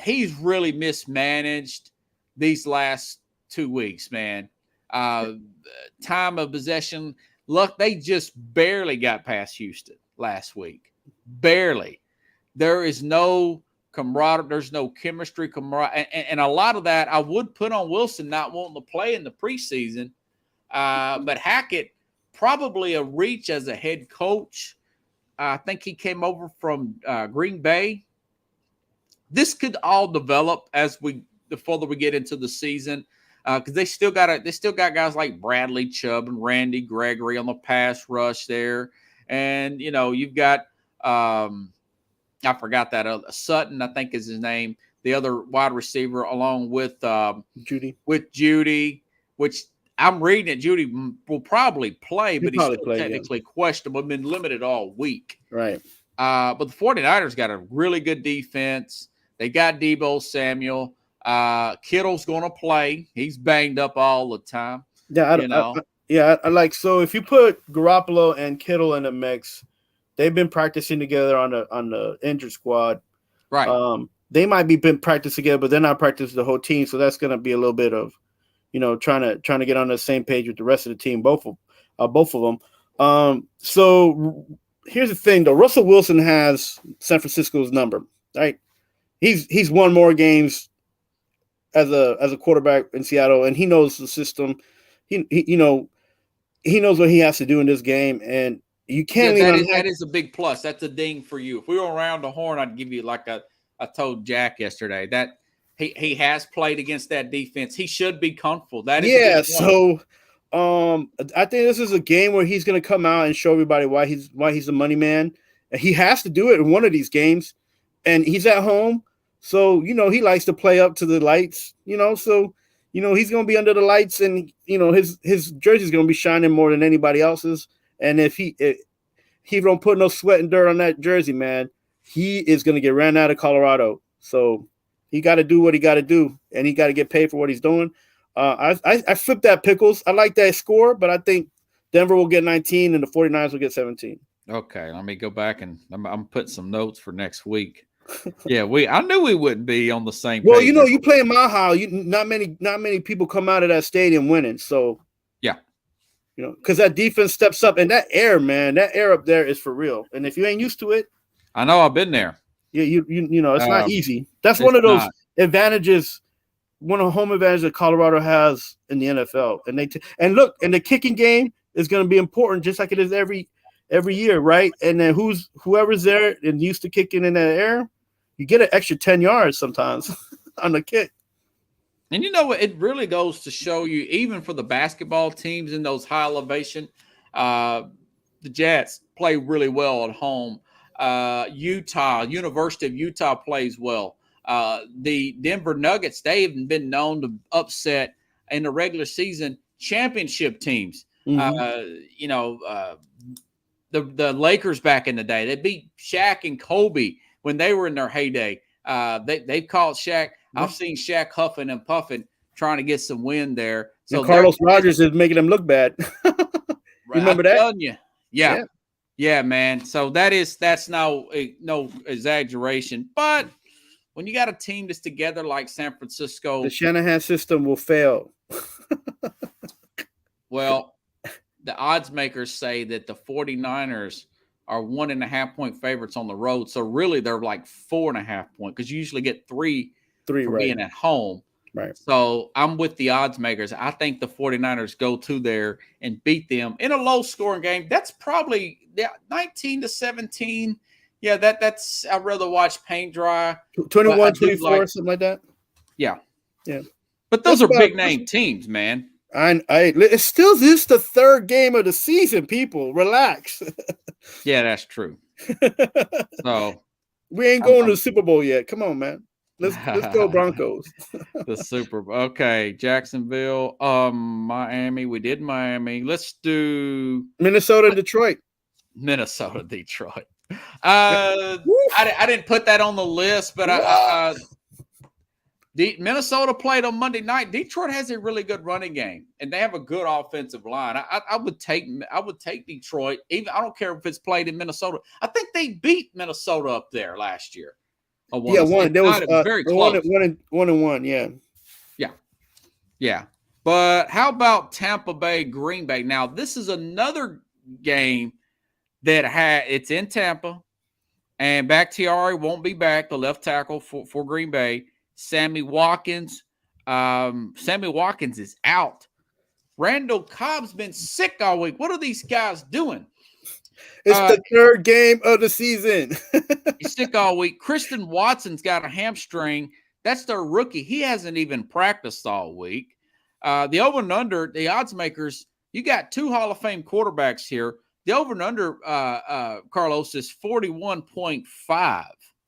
he's really mismanaged these last 2 weeks, man. Time of possession. Look, they just barely got past Houston. last week. Barely. There is no camaraderie. There's no chemistry. And a lot of that I would put on Wilson not wanting to play in the preseason. But Hackett, probably a reach as a head coach. I think he came over from Green Bay. This could all develop the further we get into the season, because they still got guys like Bradley Chubb and Randy Gregory on the pass rush there, and you've got I forgot that Sutton, I think is his name, the other wide receiver, along with Judy, which I'm reading it. Judy will probably play, but he's still technically questionable. Been limited all week. Right. But the 49ers got a really good defense. They got Deebo Samuel. Kittle's going to play. He's banged up all the time. Yeah, I like, so if you put Garoppolo and Kittle in the mix, they've been practicing together on the injured squad. Right. They might be been practicing together, but they're not practicing the whole team. So that's going to be a little bit of, trying to get on the same page with the rest of the team, both of them. So here's the thing, though. Russell Wilson has San Francisco's number, right? He's won more games as a quarterback in Seattle, and he knows the system. He knows what he has to do in this game, and you can't lean on that is a big plus. That's a ding for you. If we were around the horn, I'd give you, like I told Jack yesterday, that he has played against that defense. He should be comfortable. That is so I think this is a game where he's going to come out and show everybody why he's the money man. He has to do it in one of these games, and he's at home. So, he likes to play up to the lights, so, he's going to be under the lights, and, his jersey's going to be shining more than anybody else's. And if he don't put no sweat and dirt on that jersey, man, he is going to get ran out of Colorado. So he got to do what he got to do, and he got to get paid for what he's doing. I flipped that Pickles. I like that score, but I think Denver will get 19 and the 49ers will get 17. Okay, let me go back, and I'm putting some notes for next week. Yeah, I knew we wouldn't be on the same page. Well, you play in Mile High, not many people come out of that stadium winning. So yeah, because that defense steps up, and that air up there is for real. And if you ain't used to it, I know I've been there. Yeah, it's not easy. That's one of those advantages, one of the home advantages that Colorado has in the NFL. And look, and the kicking game is going to be important, just like it is every year, right? And then whoever's there and used to kicking in that air, you get an extra 10 yards sometimes on the kick. And it really goes to show you, even for the basketball teams in those high elevation, the Jets play really well at home. University of Utah plays well. The Denver Nuggets, they have been known to upset in the regular season championship teams. Mm-hmm. The Lakers back in the day, they beat Shaq and Kobe when they were in their heyday. They called Shaq. I've seen Shaq huffing and puffing trying to get some win there. So and Carlos Rogers is making them look bad. Remember that? Yeah, man. So that's no exaggeration. But when you got a team that's together like San Francisco, the Shanahan system will fail. Well, the odds makers say that the 49ers are 1.5 point favorites on the road. So really they're like 4.5 point, because you usually get three for right. being at home. Right. So I'm with the odds makers. I think the 49ers go to there and beat them in a low scoring game. That's probably 19-17. Yeah, that's I'd rather watch paint dry. 21-24, something like that. Yeah. Yeah. But those are big name teams, man. It still is the third game of the season, people. Relax. Yeah, that's true. So we ain't going to the Super Bowl yet. Come on, man. Let's go Broncos. The Super Bowl. Okay, Jacksonville, Miami. We did Miami. Let's do Minnesota, Detroit. Detroit. I didn't put that on the list, but Minnesota played on Monday night. Detroit has a really good running game, and they have a good offensive line. I would take Detroit. Even I don't care if it's played in Minnesota. I think they beat Minnesota up there last year. One. There was very close. 1-1. Yeah. But how about Tampa Bay, Green Bay? Now this is another game it's in Tampa, and Bakhtiari won't be back, the left tackle for Green Bay. Sammy Watkins is out. Randall Cobb's been sick all week. What are these guys doing? It's the third game of the season. He's sick all week. Christian Watson's got a hamstring. That's their rookie. He hasn't even practiced all week. The over and under, the odds makers, you got 2 Hall of Fame quarterbacks here. The over and under, Carlos, is 41.5. I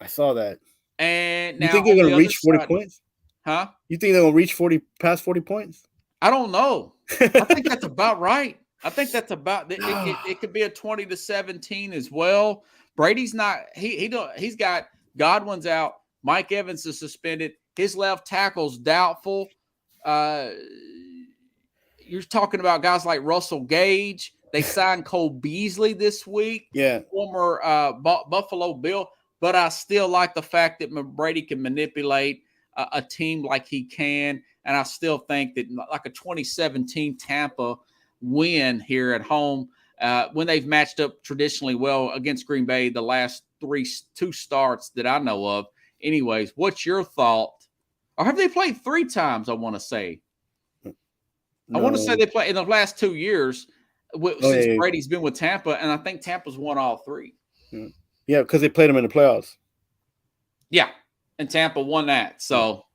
saw that. And you now think they're going to reach 40 points? Huh? You think they're going to reach past 40 points? I don't know. I think that's about right. I think that's about it could be a 20-17 as well. Brady's not he's got Godwin's out. Mike Evans is suspended. His left tackle's doubtful. You're talking about guys like Russell Gage. They signed Cole Beasley this week. Yeah. Former Buffalo Bill. But I still like the fact that Brady can manipulate a team like he can. And I still think that like a 2017 Tampa win here at home, when they've matched up traditionally well against Green Bay the last 2 starts that I know of. Anyways, what's your thought? Or have they played 3 times, I want to say? No. I want to say they played in the last 2 years since Brady's been with Tampa, and I think Tampa's won all 3. Yeah, because they played them in the playoffs. Yeah, and Tampa won that. So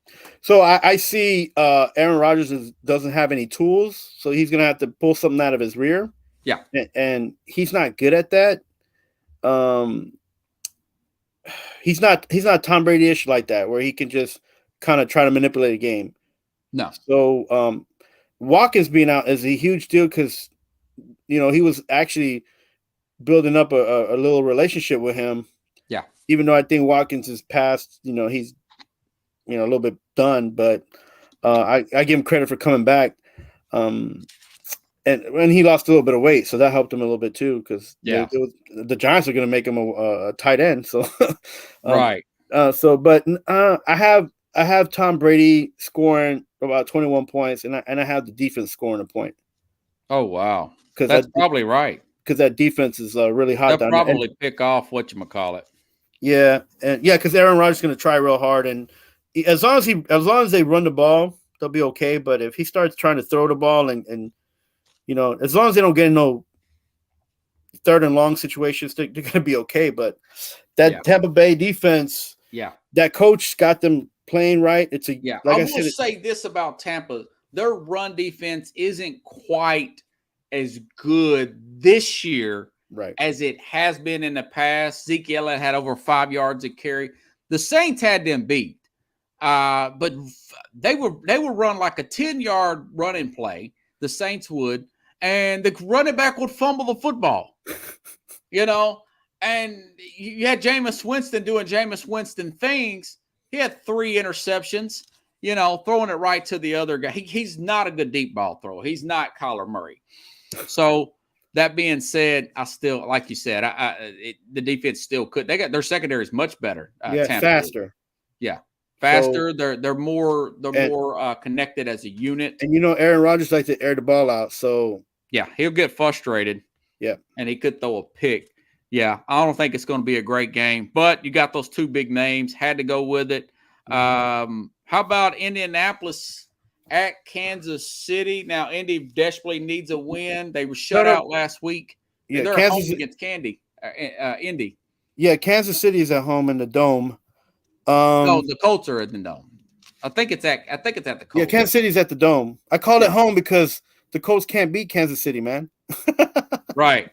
I see Aaron Rodgers doesn't have any tools, so he's going to have to pull something out of his rear. Yeah, and he's not good at that. He's not Tom Brady-ish like that, where he can just kind of try to manipulate a game. No. So Watkins being out is a huge deal because he was actually building up a little relationship with him. Yeah. Even though I think Watkins is past, he's a little bit done, but I give him credit for coming back. And he lost a little bit of weight, so that helped him a little bit too. Because the Giants are going to make him a tight end. So right. I have Tom Brady scoring about 21 points, and I have the defense scoring a point. Oh wow, because that's probably right. Because that defense is really hot. They'll probably pick off whatchamacallit. Yeah, and because Aaron Rodgers is going to try real hard, and as long as they run the ball, they'll be okay. But if he starts trying to throw the ball and as long as they don't get in no 3rd and long situations, they're going to be okay. But that Tampa Bay defense, that coach got them playing right. It's I will say this about Tampa: their run defense isn't quite as good this year as it has been in the past. Zeke Elliott had over 5 yards a carry. The Saints had them beat, but they would run like a 10-yard running play. The Saints would, and the running back would fumble the football. And you had Jameis Winston doing Jameis Winston things. He had 3 interceptions. Throwing it right to the other guy. He's not a good deep ball thrower. He's not Kyler Murray. So that being said, I still, like you said, the defense still could. They got their secondary is much better. Faster. Yeah, faster. So, they're more connected as a unit. And Aaron Rodgers likes to air the ball out. So yeah, he'll get frustrated. Yeah, and he could throw a pick. Yeah, I don't think it's going to be a great game, but you got those 2 big names. Had to go with it. How about Indianapolis at Kansas City? Now, Indy desperately needs a win. They were shut out last week. Yeah, they're at home against Indy. Yeah, Kansas City is at home in the Dome. No, the Colts are in the Dome. I think it's at the Colts. Yeah, Kansas City's at the Dome. I called it home because the Colts can't beat Kansas City, man. Right.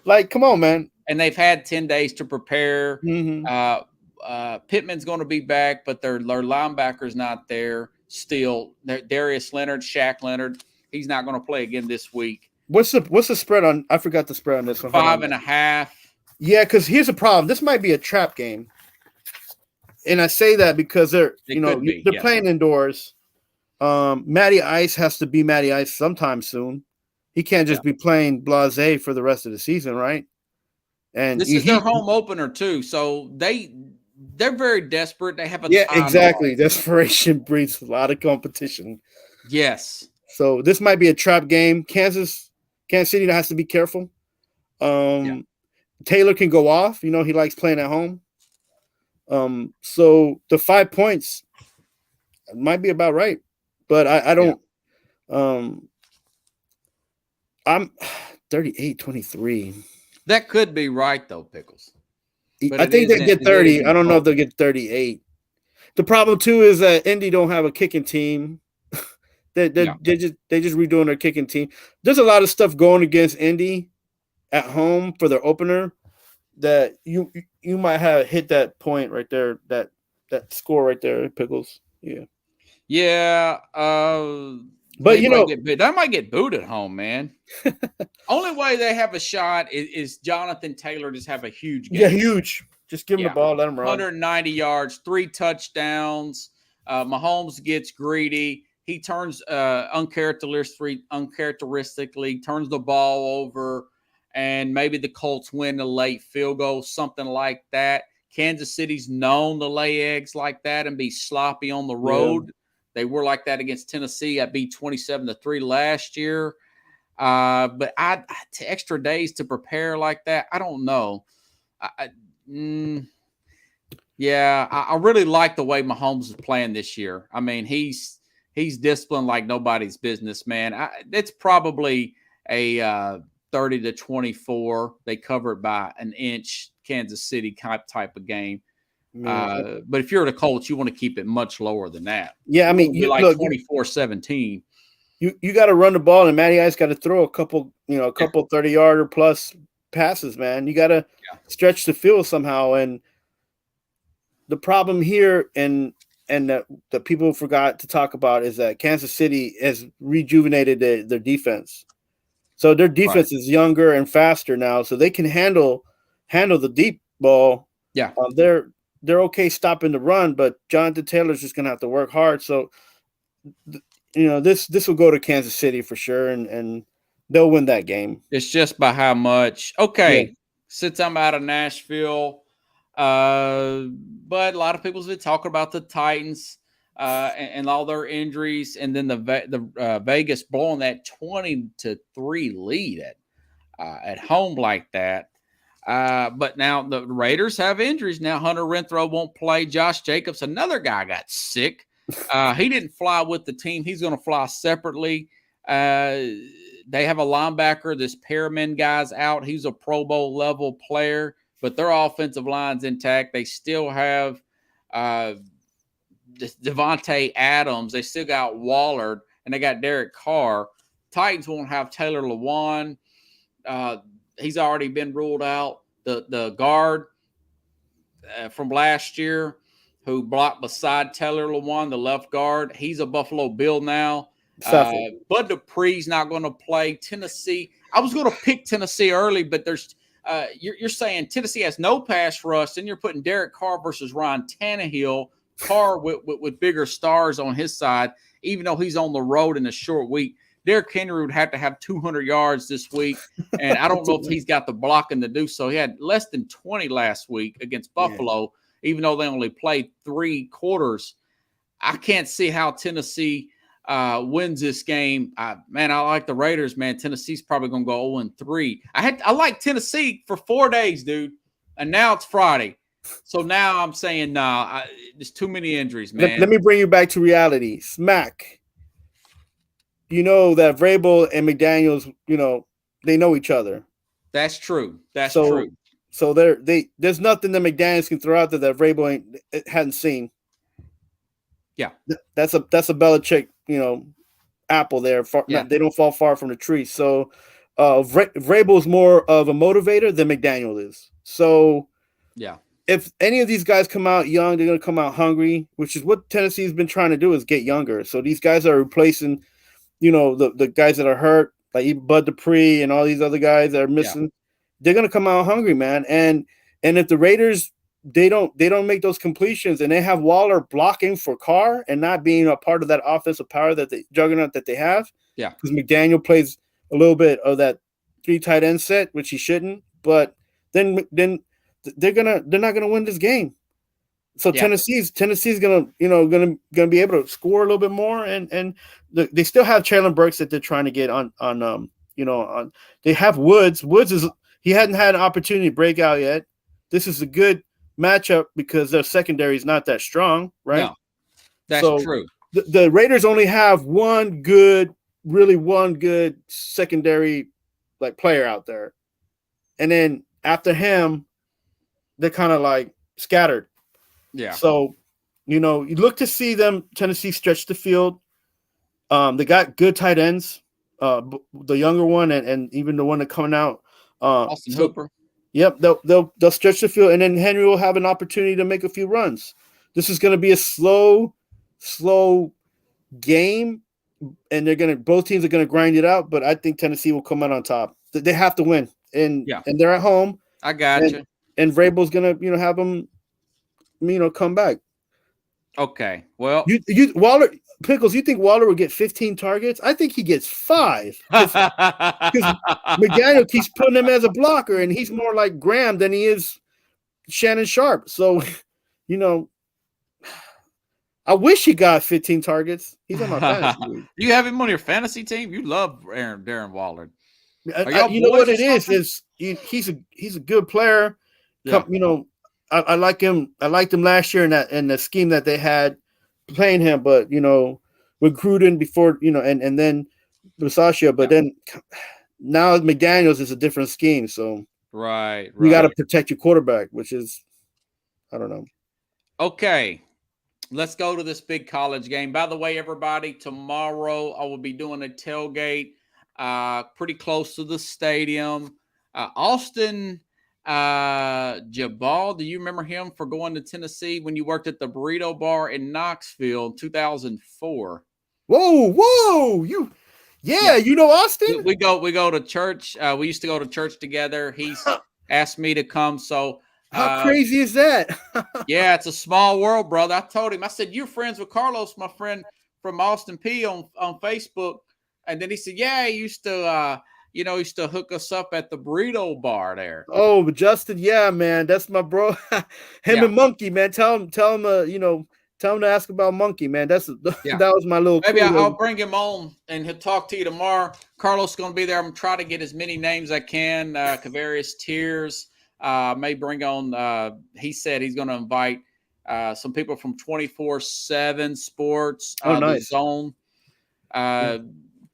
Like, come on, man. And they've had 10 days to prepare. Mm-hmm. Pittman's going to be back, but their linebacker's not there still. Darius Leonard, Shaq Leonard, he's not going to play again this week. What's the spread on? I forgot the spread on this one. 5.5. Yeah, because here's a problem. This might be a trap game, and I say that because they're playing indoors. Matty Ice has to be Matty Ice sometime soon. He can't just be playing blasé for the rest of the season, right? And this is their home opener too, so they're very desperate. They have exactly. Desperation breeds a lot of competition. Yes. So this might be a trap game. Kansas City has to be careful. Taylor can go off. He likes playing at home. So the 5 points might be about right, but I don't. I'm 38-23. That could be right though, Pickles. But I think they get 30. I don't know if they'll get 38. The problem too is that Indy don't have a kicking team. They just redoing their kicking team. There's a lot of stuff going against Indy at home for their opener that you might have hit that point right there, that score right there, Pickles. Yeah. Yeah. But they might get booed at home, man. Only way they have a shot is Jonathan Taylor just have a huge game. Yeah, huge. Just give him the ball, let him run. 190 yards, 3 touchdowns. Mahomes gets greedy. He turns uncharacteristically turns the ball over, and maybe the Colts win a late field goal, something like that. Kansas City's known to lay eggs like that and be sloppy on the road. Yeah. They were like that against Tennessee. I beat 27-3 last year. But extra days to prepare like that, I don't know. I really like the way Mahomes is playing this year. I mean, he's disciplined like nobody's business, man. It's probably a 30-24. They cover it by an inch, Kansas City type of game. But if you're the Colts, you want to keep it much lower than that. Yeah, I mean, you like 24-17. You got to run the ball, and Matty Ice got to throw a couple 30-yarder plus passes, man. You got to stretch the field somehow. And the problem here, and that people forgot to talk about, is that Kansas City has rejuvenated their defense. So their defense is younger and faster now, so they can handle the deep ball. Yeah, they're okay stopping the run, but Jonathan Taylor's just gonna have to work hard. So, this will go to Kansas City for sure, and they'll win that game. It's just by how much. Okay, since I'm out of Nashville, but a lot of people's been talking about the Titans and all their injuries, and then the Vegas blowing that 20-3 lead at home like that. But now the Raiders have injuries. Now Hunter Renfrow won't play. Josh Jacobs, another guy, got sick. He didn't fly with the team. He's going to fly separately. They have a linebacker. This Perriman guy's out. He's a Pro Bowl level player, but their offensive line's intact. They still have Devontae Adams. They still got Waller, and they got Derek Carr. Titans won't have Taylor Lewan. He's already been ruled out. The guard from last year who blocked beside Taylor Lewan, the left guard, he's a Buffalo Bill now. Bud Dupree's not going to play. Tennessee, I was going to pick Tennessee early, but there's you're saying Tennessee has no pass rush, and you're putting Derek Carr versus Ryan Tannehill. Carr with bigger stars on his side, even though he's on the road in a short week. Derrick Henry would have to have 200 yards this week, and I don't know if he's got the blocking to do so. He had less than 20 last week against Buffalo, even though they only played 3 quarters. I can't see how Tennessee wins this game. I like the Raiders, man. Tennessee's probably going to go 0-3. I like Tennessee for 4 days, dude, and now it's Friday. So now I'm saying, there's too many injuries, man. Let me bring you back to reality. Smack. You know that Vrabel and McDaniels, they know each other. That's true. That's true. So there's nothing that McDaniels can throw out there that Vrabel hadn't seen. Yeah, that's a Belichick, apple there. They don't fall far from the tree. So Vrabel's more of a motivator than McDaniel is. So yeah, if any of these guys come out young, they're going to come out hungry, which is what Tennessee's been trying to do, is get younger. So these guys are replacing, the guys that are hurt, like Bud Dupree and all these other guys that are missing. Yeah. They're going to come out hungry, man. And if the Raiders, they don't make those completions, and they have Waller blocking for Carr and not being a part of that offensive power juggernaut that they have. Yeah. Because McDaniel plays a little bit of that 3 tight end set, which he shouldn't. But then they're not gonna win this game. So Tennessee's gonna be able to score a little bit more, and they still have Traylon Burks that they're trying to get on. They have Woods. He hadn't had an opportunity to break out yet. This is a good matchup because their secondary is not that strong, right? No, that's true. The Raiders only have one good secondary like player out there. And then after him, they're kind of like scattered. Yeah. So, you look to see Tennessee stretch the field. They got good tight ends, the younger one and even the one that coming out. Austin Hooper. Yep, they'll stretch the field, and then Henry will have an opportunity to make a few runs. This is going to be a slow game, and both teams are going to grind it out. But I think Tennessee will come out on top. They have to win, and they're at home. I got you. And Vrabel's going to have them, come back. Okay, well, you Waller Pickles. You think Waller will get 15 targets? I think he gets 5 because McDaniel keeps putting him as a blocker, and he's more like Graham than he is Shannon Sharp. So, I wish he got 15 targets. He's on my fantasy league. You have him on your fantasy team? You love Darren Waller. You know what it is he's a good player. Yeah. I like him. I liked him last year in the scheme that they had playing him, but with Gruden before, and then Bisaccia, but then now McDaniels is a different scheme. So right. You got to protect your quarterback, which is, I don't know. Okay. Let's go to this big college game. By the way, everybody, tomorrow I will be doing a tailgate pretty close to the stadium. Austin Jabal, do you remember him for going to Tennessee when you worked at the Burrito Bar in Knoxville in 2004? Whoa! You know Austin? We go to church. We used to go to church together. He's asked me to come. So how crazy is that? Yeah, it's a small world, brother. I told him. I said, "You're friends with Carlos, my friend from Austin P on Facebook." And then he said, "Yeah, he used to." Used to hook us up at the Burrito Bar there. Oh, but Justin, yeah, man, that's my bro. And Monkey, man. Tell him to ask about Monkey, man. That was my little. Maybe I'll bring him on and he'll talk to you tomorrow. Carlos is going to be there. I'm going to try to get as many names I can. Various tiers. May bring on. He said he's going to invite some people from 24/7 Sports. Nice. The Zone.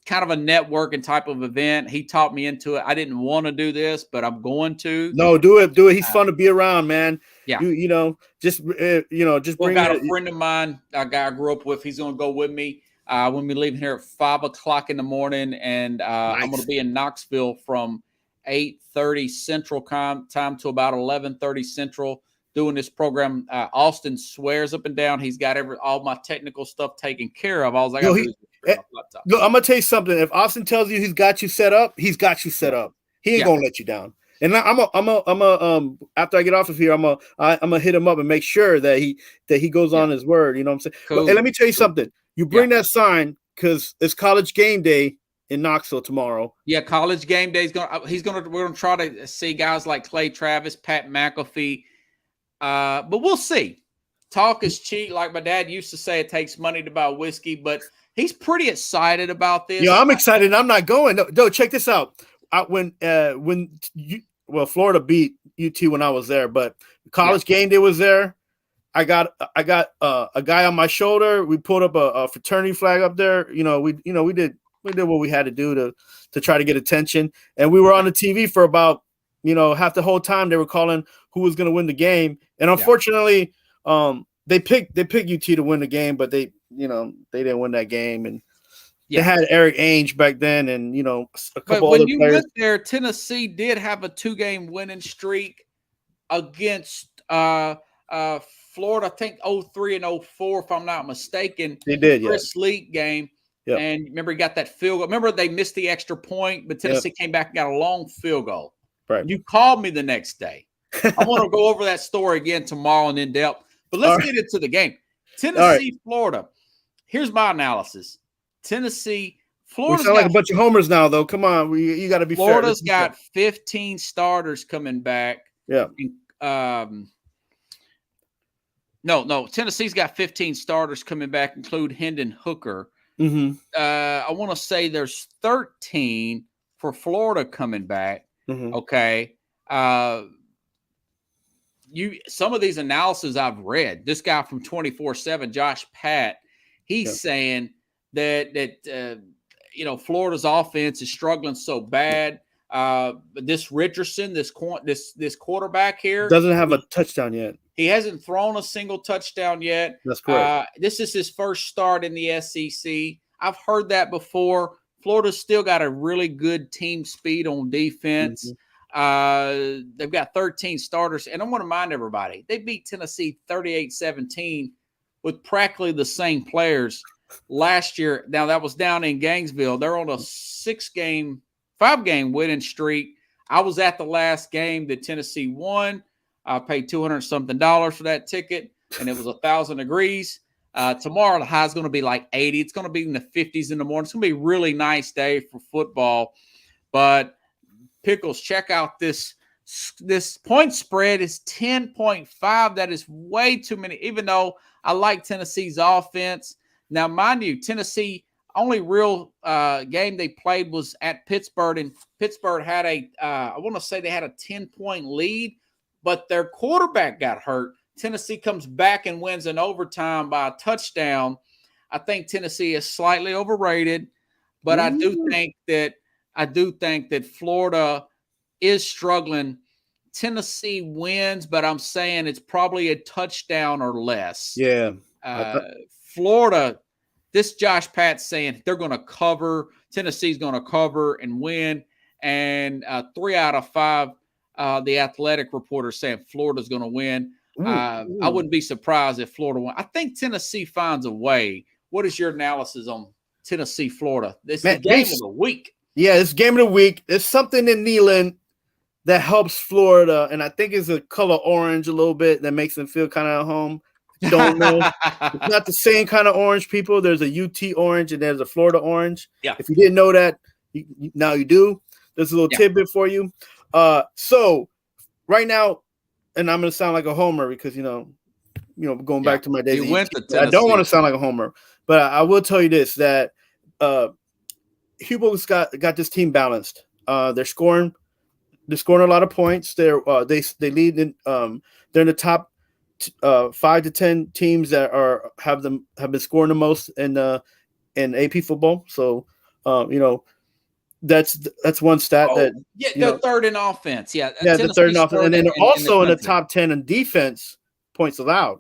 Kind of a networking type of event. He taught me into it. I didn't want to do this, but I'm going to. No, do it. He's fun to be around, man. Yeah. Just bring. Got a friend of mine, a guy I grew up with. He's going to go with me. We'll be leaving here at 5:00 in the morning, and nice. I'm going to be in Knoxville from 8:30 Central time to about 11:30 Central doing this program. Austin swears up and down he's got all my technical stuff taken care of. I was like, look, I'm gonna tell you something. If Austin tells you he's got you set up, he's got you set up. He ain't gonna let you down. And I'm after I get off of here, I'm gonna hit him up and make sure that he goes on his word. You know what I'm saying? Cool. And let me tell you something. You bring that sign because it's College Game Day in Knoxville tomorrow. Yeah, College Game Day we're gonna try to see guys like Clay Travis, Pat McAfee. But we'll see. Talk is cheap, like my dad used to say. It takes money to buy whiskey, but he's pretty excited about this. Yeah, I'm excited. I'm not going. No, check this out. Florida beat UT when I was there, but College Game Day was there. I got a guy on my shoulder. We pulled up a fraternity flag up there. We did what we had to do to try to get attention, and we were on the TV for about half the whole time. They were calling who was going to win the game, and unfortunately, they picked UT to win the game, but they didn't win that game, and they had Eric Ainge back then, and a couple but when other you players. went there, Tennessee did have a 2-game winning streak against Florida. I think 03 and 04, if I'm not mistaken. They did, Chris Leak game. Yep. And remember, he got that field goal. Remember, they missed the extra point, but Tennessee came back and got a long field goal. Right. You called me the next day. I want to go over that story again tomorrow in depth. But let's get into the game. Tennessee, Florida. Here's my analysis. Tennessee, Florida. We sound like a bunch of homers now, though. Come on, you got to be fair. Florida's got 15 starters coming back. Yeah. No. Tennessee's got 15 starters coming back, include Hendon Hooker. Mm-hmm. I want to say there's 13 for Florida coming back. Mm-hmm. Okay. Some of these analyses I've read, this guy from 24/7, Josh Pat, he's saying that Florida's offense is struggling so bad. This Richardson, this quarterback here, doesn't have a touchdown yet. He hasn't thrown a single touchdown yet. That's correct. This is his first start in the SEC. I've heard that before. Florida's still got a really good team speed on defense. Mm-hmm. They've got 13 starters, and I want to remind everybody, they beat Tennessee 38-17 with practically the same players last year. Now, that was down in Gainesville. They're on a 5-game winning streak. I was at the last game that Tennessee won. I paid $200-something for that ticket, and it was 1,000 degrees. Tomorrow, the high is going to be like 80. It's going to be in the 50s in the morning. It's going to be a really nice day for football, but Pickles, check out this point spread is 10.5. That is way too many, even though I like Tennessee's offense. Now, mind you, Tennessee, only real game they played was at Pittsburgh, and Pittsburgh had I want to say they had a 10-point lead, but their quarterback got hurt. Tennessee comes back and wins in overtime by a touchdown. I think Tennessee is slightly overrated, but I do think that Florida is struggling. Tennessee wins, but I'm saying it's probably a touchdown or less. Yeah. Florida, this Josh Pat's saying they're going to cover. Tennessee's going to cover and win. And 3 out of 5, the Athletic reporter saying Florida's going to win. I wouldn't be surprised if Florida won. I think Tennessee finds a way. What is your analysis on Tennessee, Florida? This is the game of the week. Yeah, it's game of the week. There's something in Neyland that helps Florida, and I think it's a color orange a little bit that makes them feel kind of at home. Don't know. It's not the same kind of orange, people. There's a UT orange and there's a Florida orange. Yeah. If you didn't know that, now you do. There's a little tidbit for you. So right now, and I'm going to sound like a homer because, going back to my days. I don't want to sound like a homer, but I will tell you this, that Hubo's got this team balanced. They're scoring a lot of points. They lead in they're in the top 5 to 10 teams that have been scoring the most in AP football. So that's one stat they're third in offense. Yeah, they're third in offense, and then they're also in the top 10 in defense points allowed.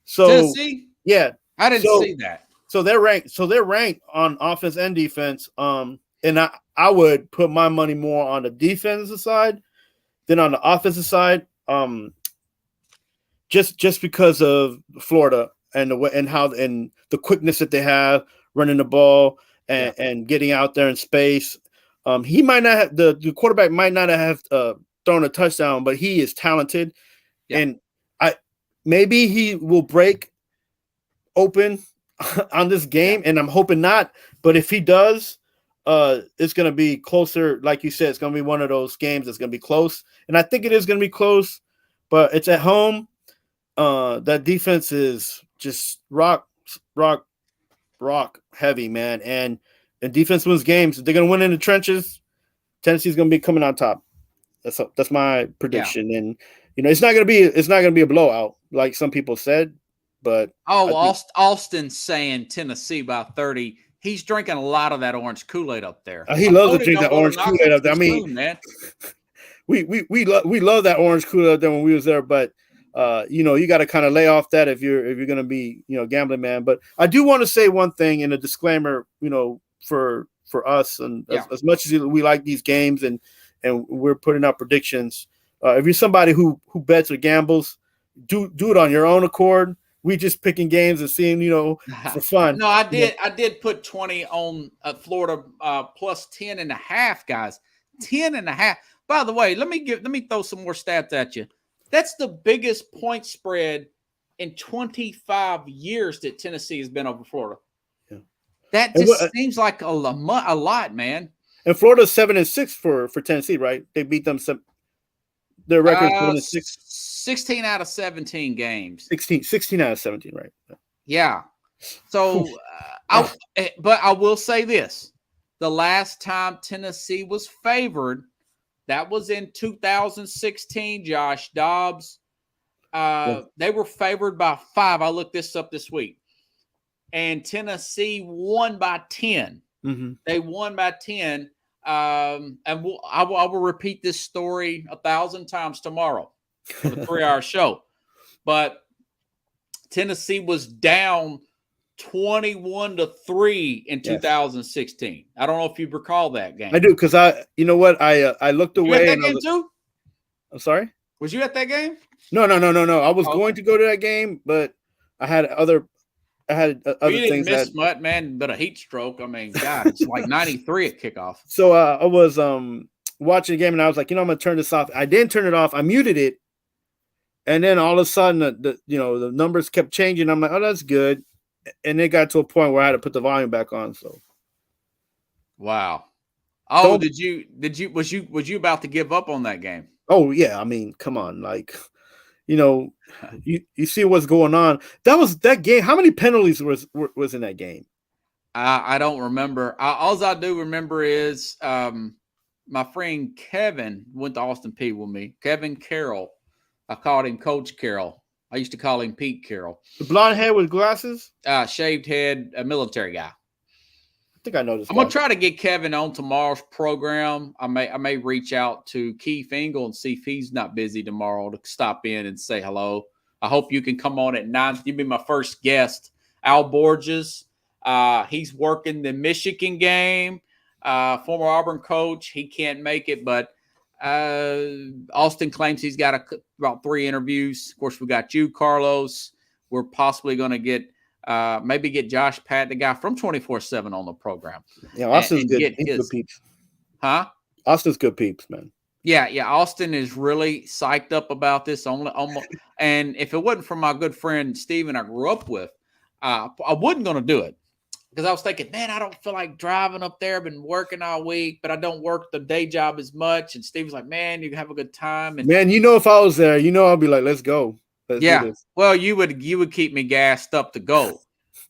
So Tennessee, I didn't see that. So they're ranked on offense and defense. And I would put my money more on the defensive side than on the offensive side. Just because of Florida and the way and the quickness that they have running the ball and getting out there in space. He might not have the quarterback might not have thrown a touchdown, but he is talented, and maybe he will break open on this game, and I'm hoping not. But if he does, it's going to be closer. Like you said, it's going to be one of those games that's going to be close, and I think it is going to be close. But it's at home. That defense is just rock heavy, man, and defense wins games. They're going to win in the trenches. Tennessee's going to be coming on top. That's my prediction, and it's not going to be a blowout like some people said. But Austin's saying Tennessee by 30. He's drinking a lot of that orange Kool-Aid up there. He loves to drink that orange Kool-Aid up there. I mean, man. we love that orange Kool-Aid up there when we was there, but you got to kind of lay off that if you're going to be gambling man. But I do want to say one thing in a disclaimer, for us, and as much as we like these games and we're putting out predictions, if you're somebody who bets or gambles, do it on your own accord. We just picking games and seeing, for fun. No, I did put 20 on Florida plus 10.5, guys. 10.5. By the way, let me throw some more stats at you. That's the biggest point spread in 25 years that Tennessee has been over Florida. Yeah. That just seems like a lot, man. And Florida's 7-6 for Tennessee, right? They beat them their record 7-6. 16 out of 17 games. 16 out of 17, right? Yeah. So, but I will say this: the last time Tennessee was favored That was in 2016, Josh Dobbs. They were favored by 5. I looked this up this week. And Tennessee won by 10. Mm-hmm. They won by 10. And I will repeat this story 1,000 times tomorrow for the 3-hour show. But Tennessee was down 21-3 in 2016. I don't know if you recall that game. I do, because I looked away. You at that game too? I'm sorry? Was you at that game? No. I was going to go to that game, but I had other things. Miss much, man, but a heat stroke. I mean, God, it's like 93 at kickoff. So I was watching the game, and I was like, I'm going to turn this off. I didn't turn it off. I muted it, and then all of a sudden, the numbers kept changing. I'm like, oh, that's good. And it got to a point where I had to put the volume back on. So, wow. Oh, was you about to give up on that game? Oh yeah, I mean, come on, like, you see what's going on. That game. How many penalties was in that game? I don't remember. All I do remember is my friend Kevin went to Austin Peay with me. Kevin Carroll. I called him Coach Carroll. I used to call him Pete Carroll. The blonde head with glasses? Shaved head, a military guy. I think I know this. I'm going to try to get Kevin on tomorrow's program. I may reach out to Keith Engel and see if he's not busy tomorrow to stop in and say hello. I hope you can come on at 9. You'll be my first guest. Al Borges. He's working the Michigan game. Former Auburn coach. He can't make it, but Austin claims he's got about 3 interviews. Of course, we got you, Carlos. We're possibly going to get maybe get Josh Pat, the guy from 24/7, on the program. Yeah, Austin's good. He's good peeps. Huh? Austin's good peeps, man. Yeah. Austin is really psyched up about this. And if it wasn't for my good friend Steven I grew up with, I wasn't going to do it. Because I was thinking, man, I don't feel like driving up there. I've been working all week, but I don't work the day job as much. And Steve was like, man, you can have a good time. And man, if I was there, I'd be like, let's go. Let's do this. Well, you would keep me gassed up to go.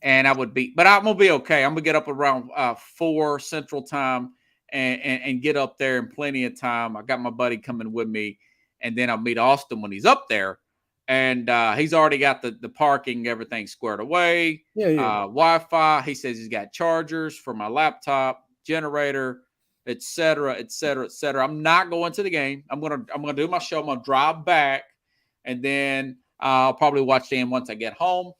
And I would be, but I'm going to be okay. I'm going to get up around 4 Central Time and get up there in plenty of time. I got my buddy coming with me. And then I'll meet Austin when he's up there. And he's already got the parking, everything squared away. Yeah. Wi-Fi. He says he's got chargers for my laptop, generator, et cetera. I'm not going to the game. I'm gonna do my show. I'm gonna drive back, and then I'll probably watch the game once I get home,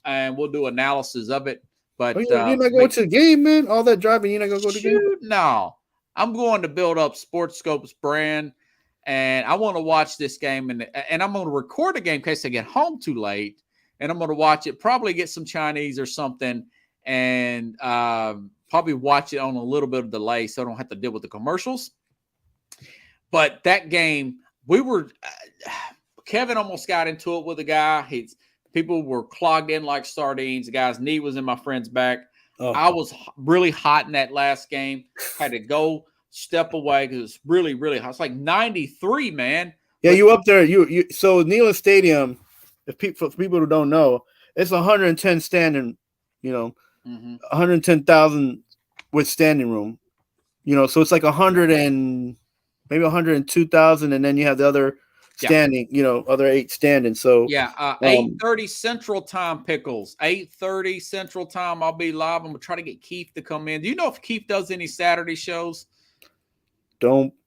and we'll do analysis of it. But you're not going to the game, man. All that driving, you're not gonna go to the game. No, I'm going to build up SportScope's brand. And I want to watch this game, and I'm going to record the game in case I get home too late. And I'm going to watch it, probably get some Chinese or something, and probably watch it on a little bit of delay so I don't have to deal with the commercials. But that game, Kevin almost got into it with a guy. People were clogged in like sardines. The guy's knee was in my friend's back. Oh. I was really hot in that last game. Had to go step away because it's really, really hot. It's like 93, man. Yeah, you up there. So Neyland Stadium, for people who don't know, it's 110 standing, 110,000 with standing room. So it's like 100 and maybe 102,000, and then you have the other standing, other 8 standing. So 8:30 Central Time, Pickles. 8:30 Central Time. I'll be live. I'm gonna try to get Keith to come in. Do you know if Keith does any Saturday shows?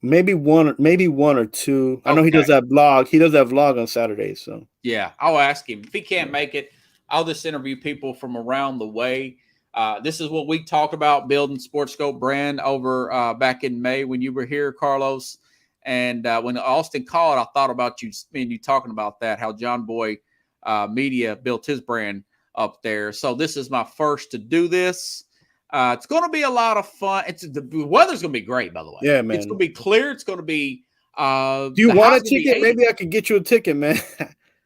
Maybe one or two. I know he does that vlog. He does that vlog on Saturdays. So yeah, I'll ask him if he can't make it. I'll just interview people from around the way. This is what we talk about, building SportScope brand over back in May when you were here, Carlos. And when Austin called, I thought about you talking about that, how John Boy Media built his brand up there. So this is my first to do this. It's going to be a lot of fun. The weather's going to be great, by the way. Yeah, man. It's going to be clear. It's going to be. Do you want a ticket? Maybe I could get you a ticket, man.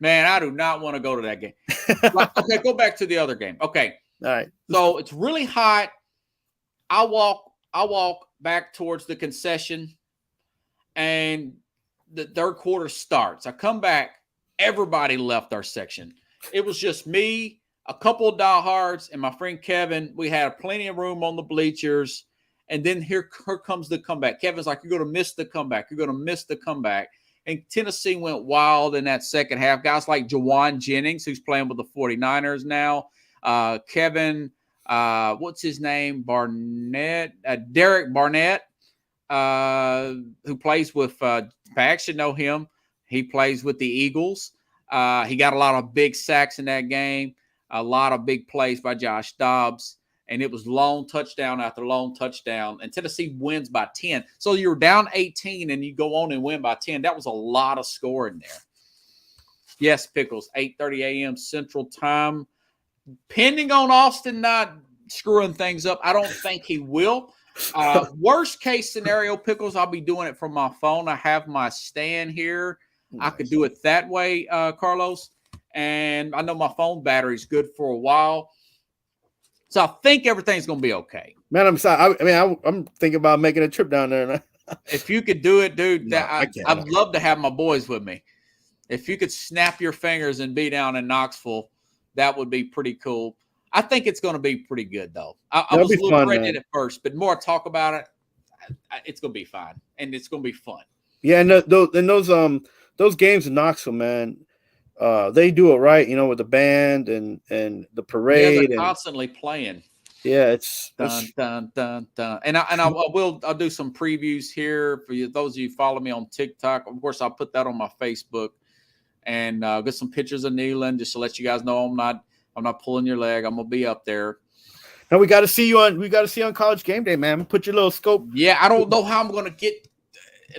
Man, I do not want to go to that game. Okay, go back to the other game. Okay. All right. So it's really hot. I walk back towards the concession, and the third quarter starts. I come back. Everybody left our section. It was just me, a couple of diehards, and my friend Kevin. We had plenty of room on the bleachers, And then here comes the comeback. Kevin's like, you're going to miss the comeback. You're going to miss the comeback. And Tennessee went wild in that second half. Guys like Jawan Jennings, who's playing with the 49ers now. Kevin, what's his name? Derek Barnett, who plays with, Pax should know him. He plays with the Eagles. He got a lot of big sacks in that game, a lot of big plays by Josh Dobbs. And it was long touchdown after long touchdown. And Tennessee wins by 10. So you're down 18 and you go on and win by 10. That was a lot of scoring there. Yes, Pickles, 8:30 a.m. Central Time. Pending on Austin not screwing things up. I don't think he will. Worst case scenario, Pickles, I'll be doing it from my phone. I have my stand here. I could do it that way, Carlos. And I know my phone battery is good for a while. So I think everything's going to be okay. Man, I'm sorry. I'm thinking about making a trip down there. If you could do it, dude, I'd love to have my boys with me. If you could snap your fingers and be down in Knoxville, that would be pretty cool. I think it's going to be pretty good, though. I was a little afraid at first, but more I talk about it, it's going to be fine, and it's going to be fun. Yeah, and those games in Knoxville, man, they do it right, with the band and the parade. Yeah, they're constantly playing. Yeah, it's dun, dun, dun. And I'll do some previews here for you. Those of you who follow me on TikTok. Of course, I'll put that on my Facebook and get some pictures of Neyland just to let you guys know I'm not pulling your leg. I'm gonna be up there. Now we got to see you on College Game Day, man. Put your little scope. Yeah, I don't know how I'm gonna get.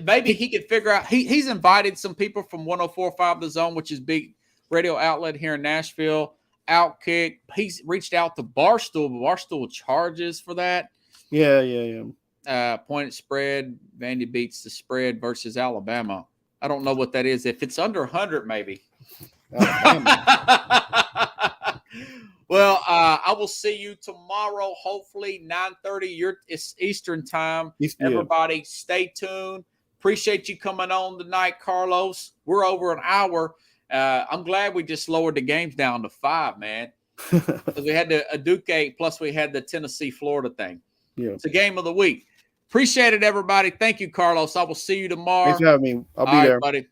Maybe he could figure out. He's invited some people from 104.5 The Zone, which is big radio outlet here in Nashville. Outkick. He's reached out to Barstool, but Barstool charges for that. Yeah. Point spread. Vandy beats the spread versus Alabama. I don't know what that is. If it's under 100, maybe. Well, I will see you tomorrow, hopefully 9:30 it's Eastern time. Everybody stay tuned. Appreciate you coming on tonight, Carlos. We're over an hour. I'm glad we just lowered the games down to 5, man. Because we had the Duke, plus we had the Tennessee-Florida thing. Yeah. It's a game of the week. Appreciate it, everybody. Thank you, Carlos. I will see you tomorrow. Thanks for having me. I'll be there. Buddy.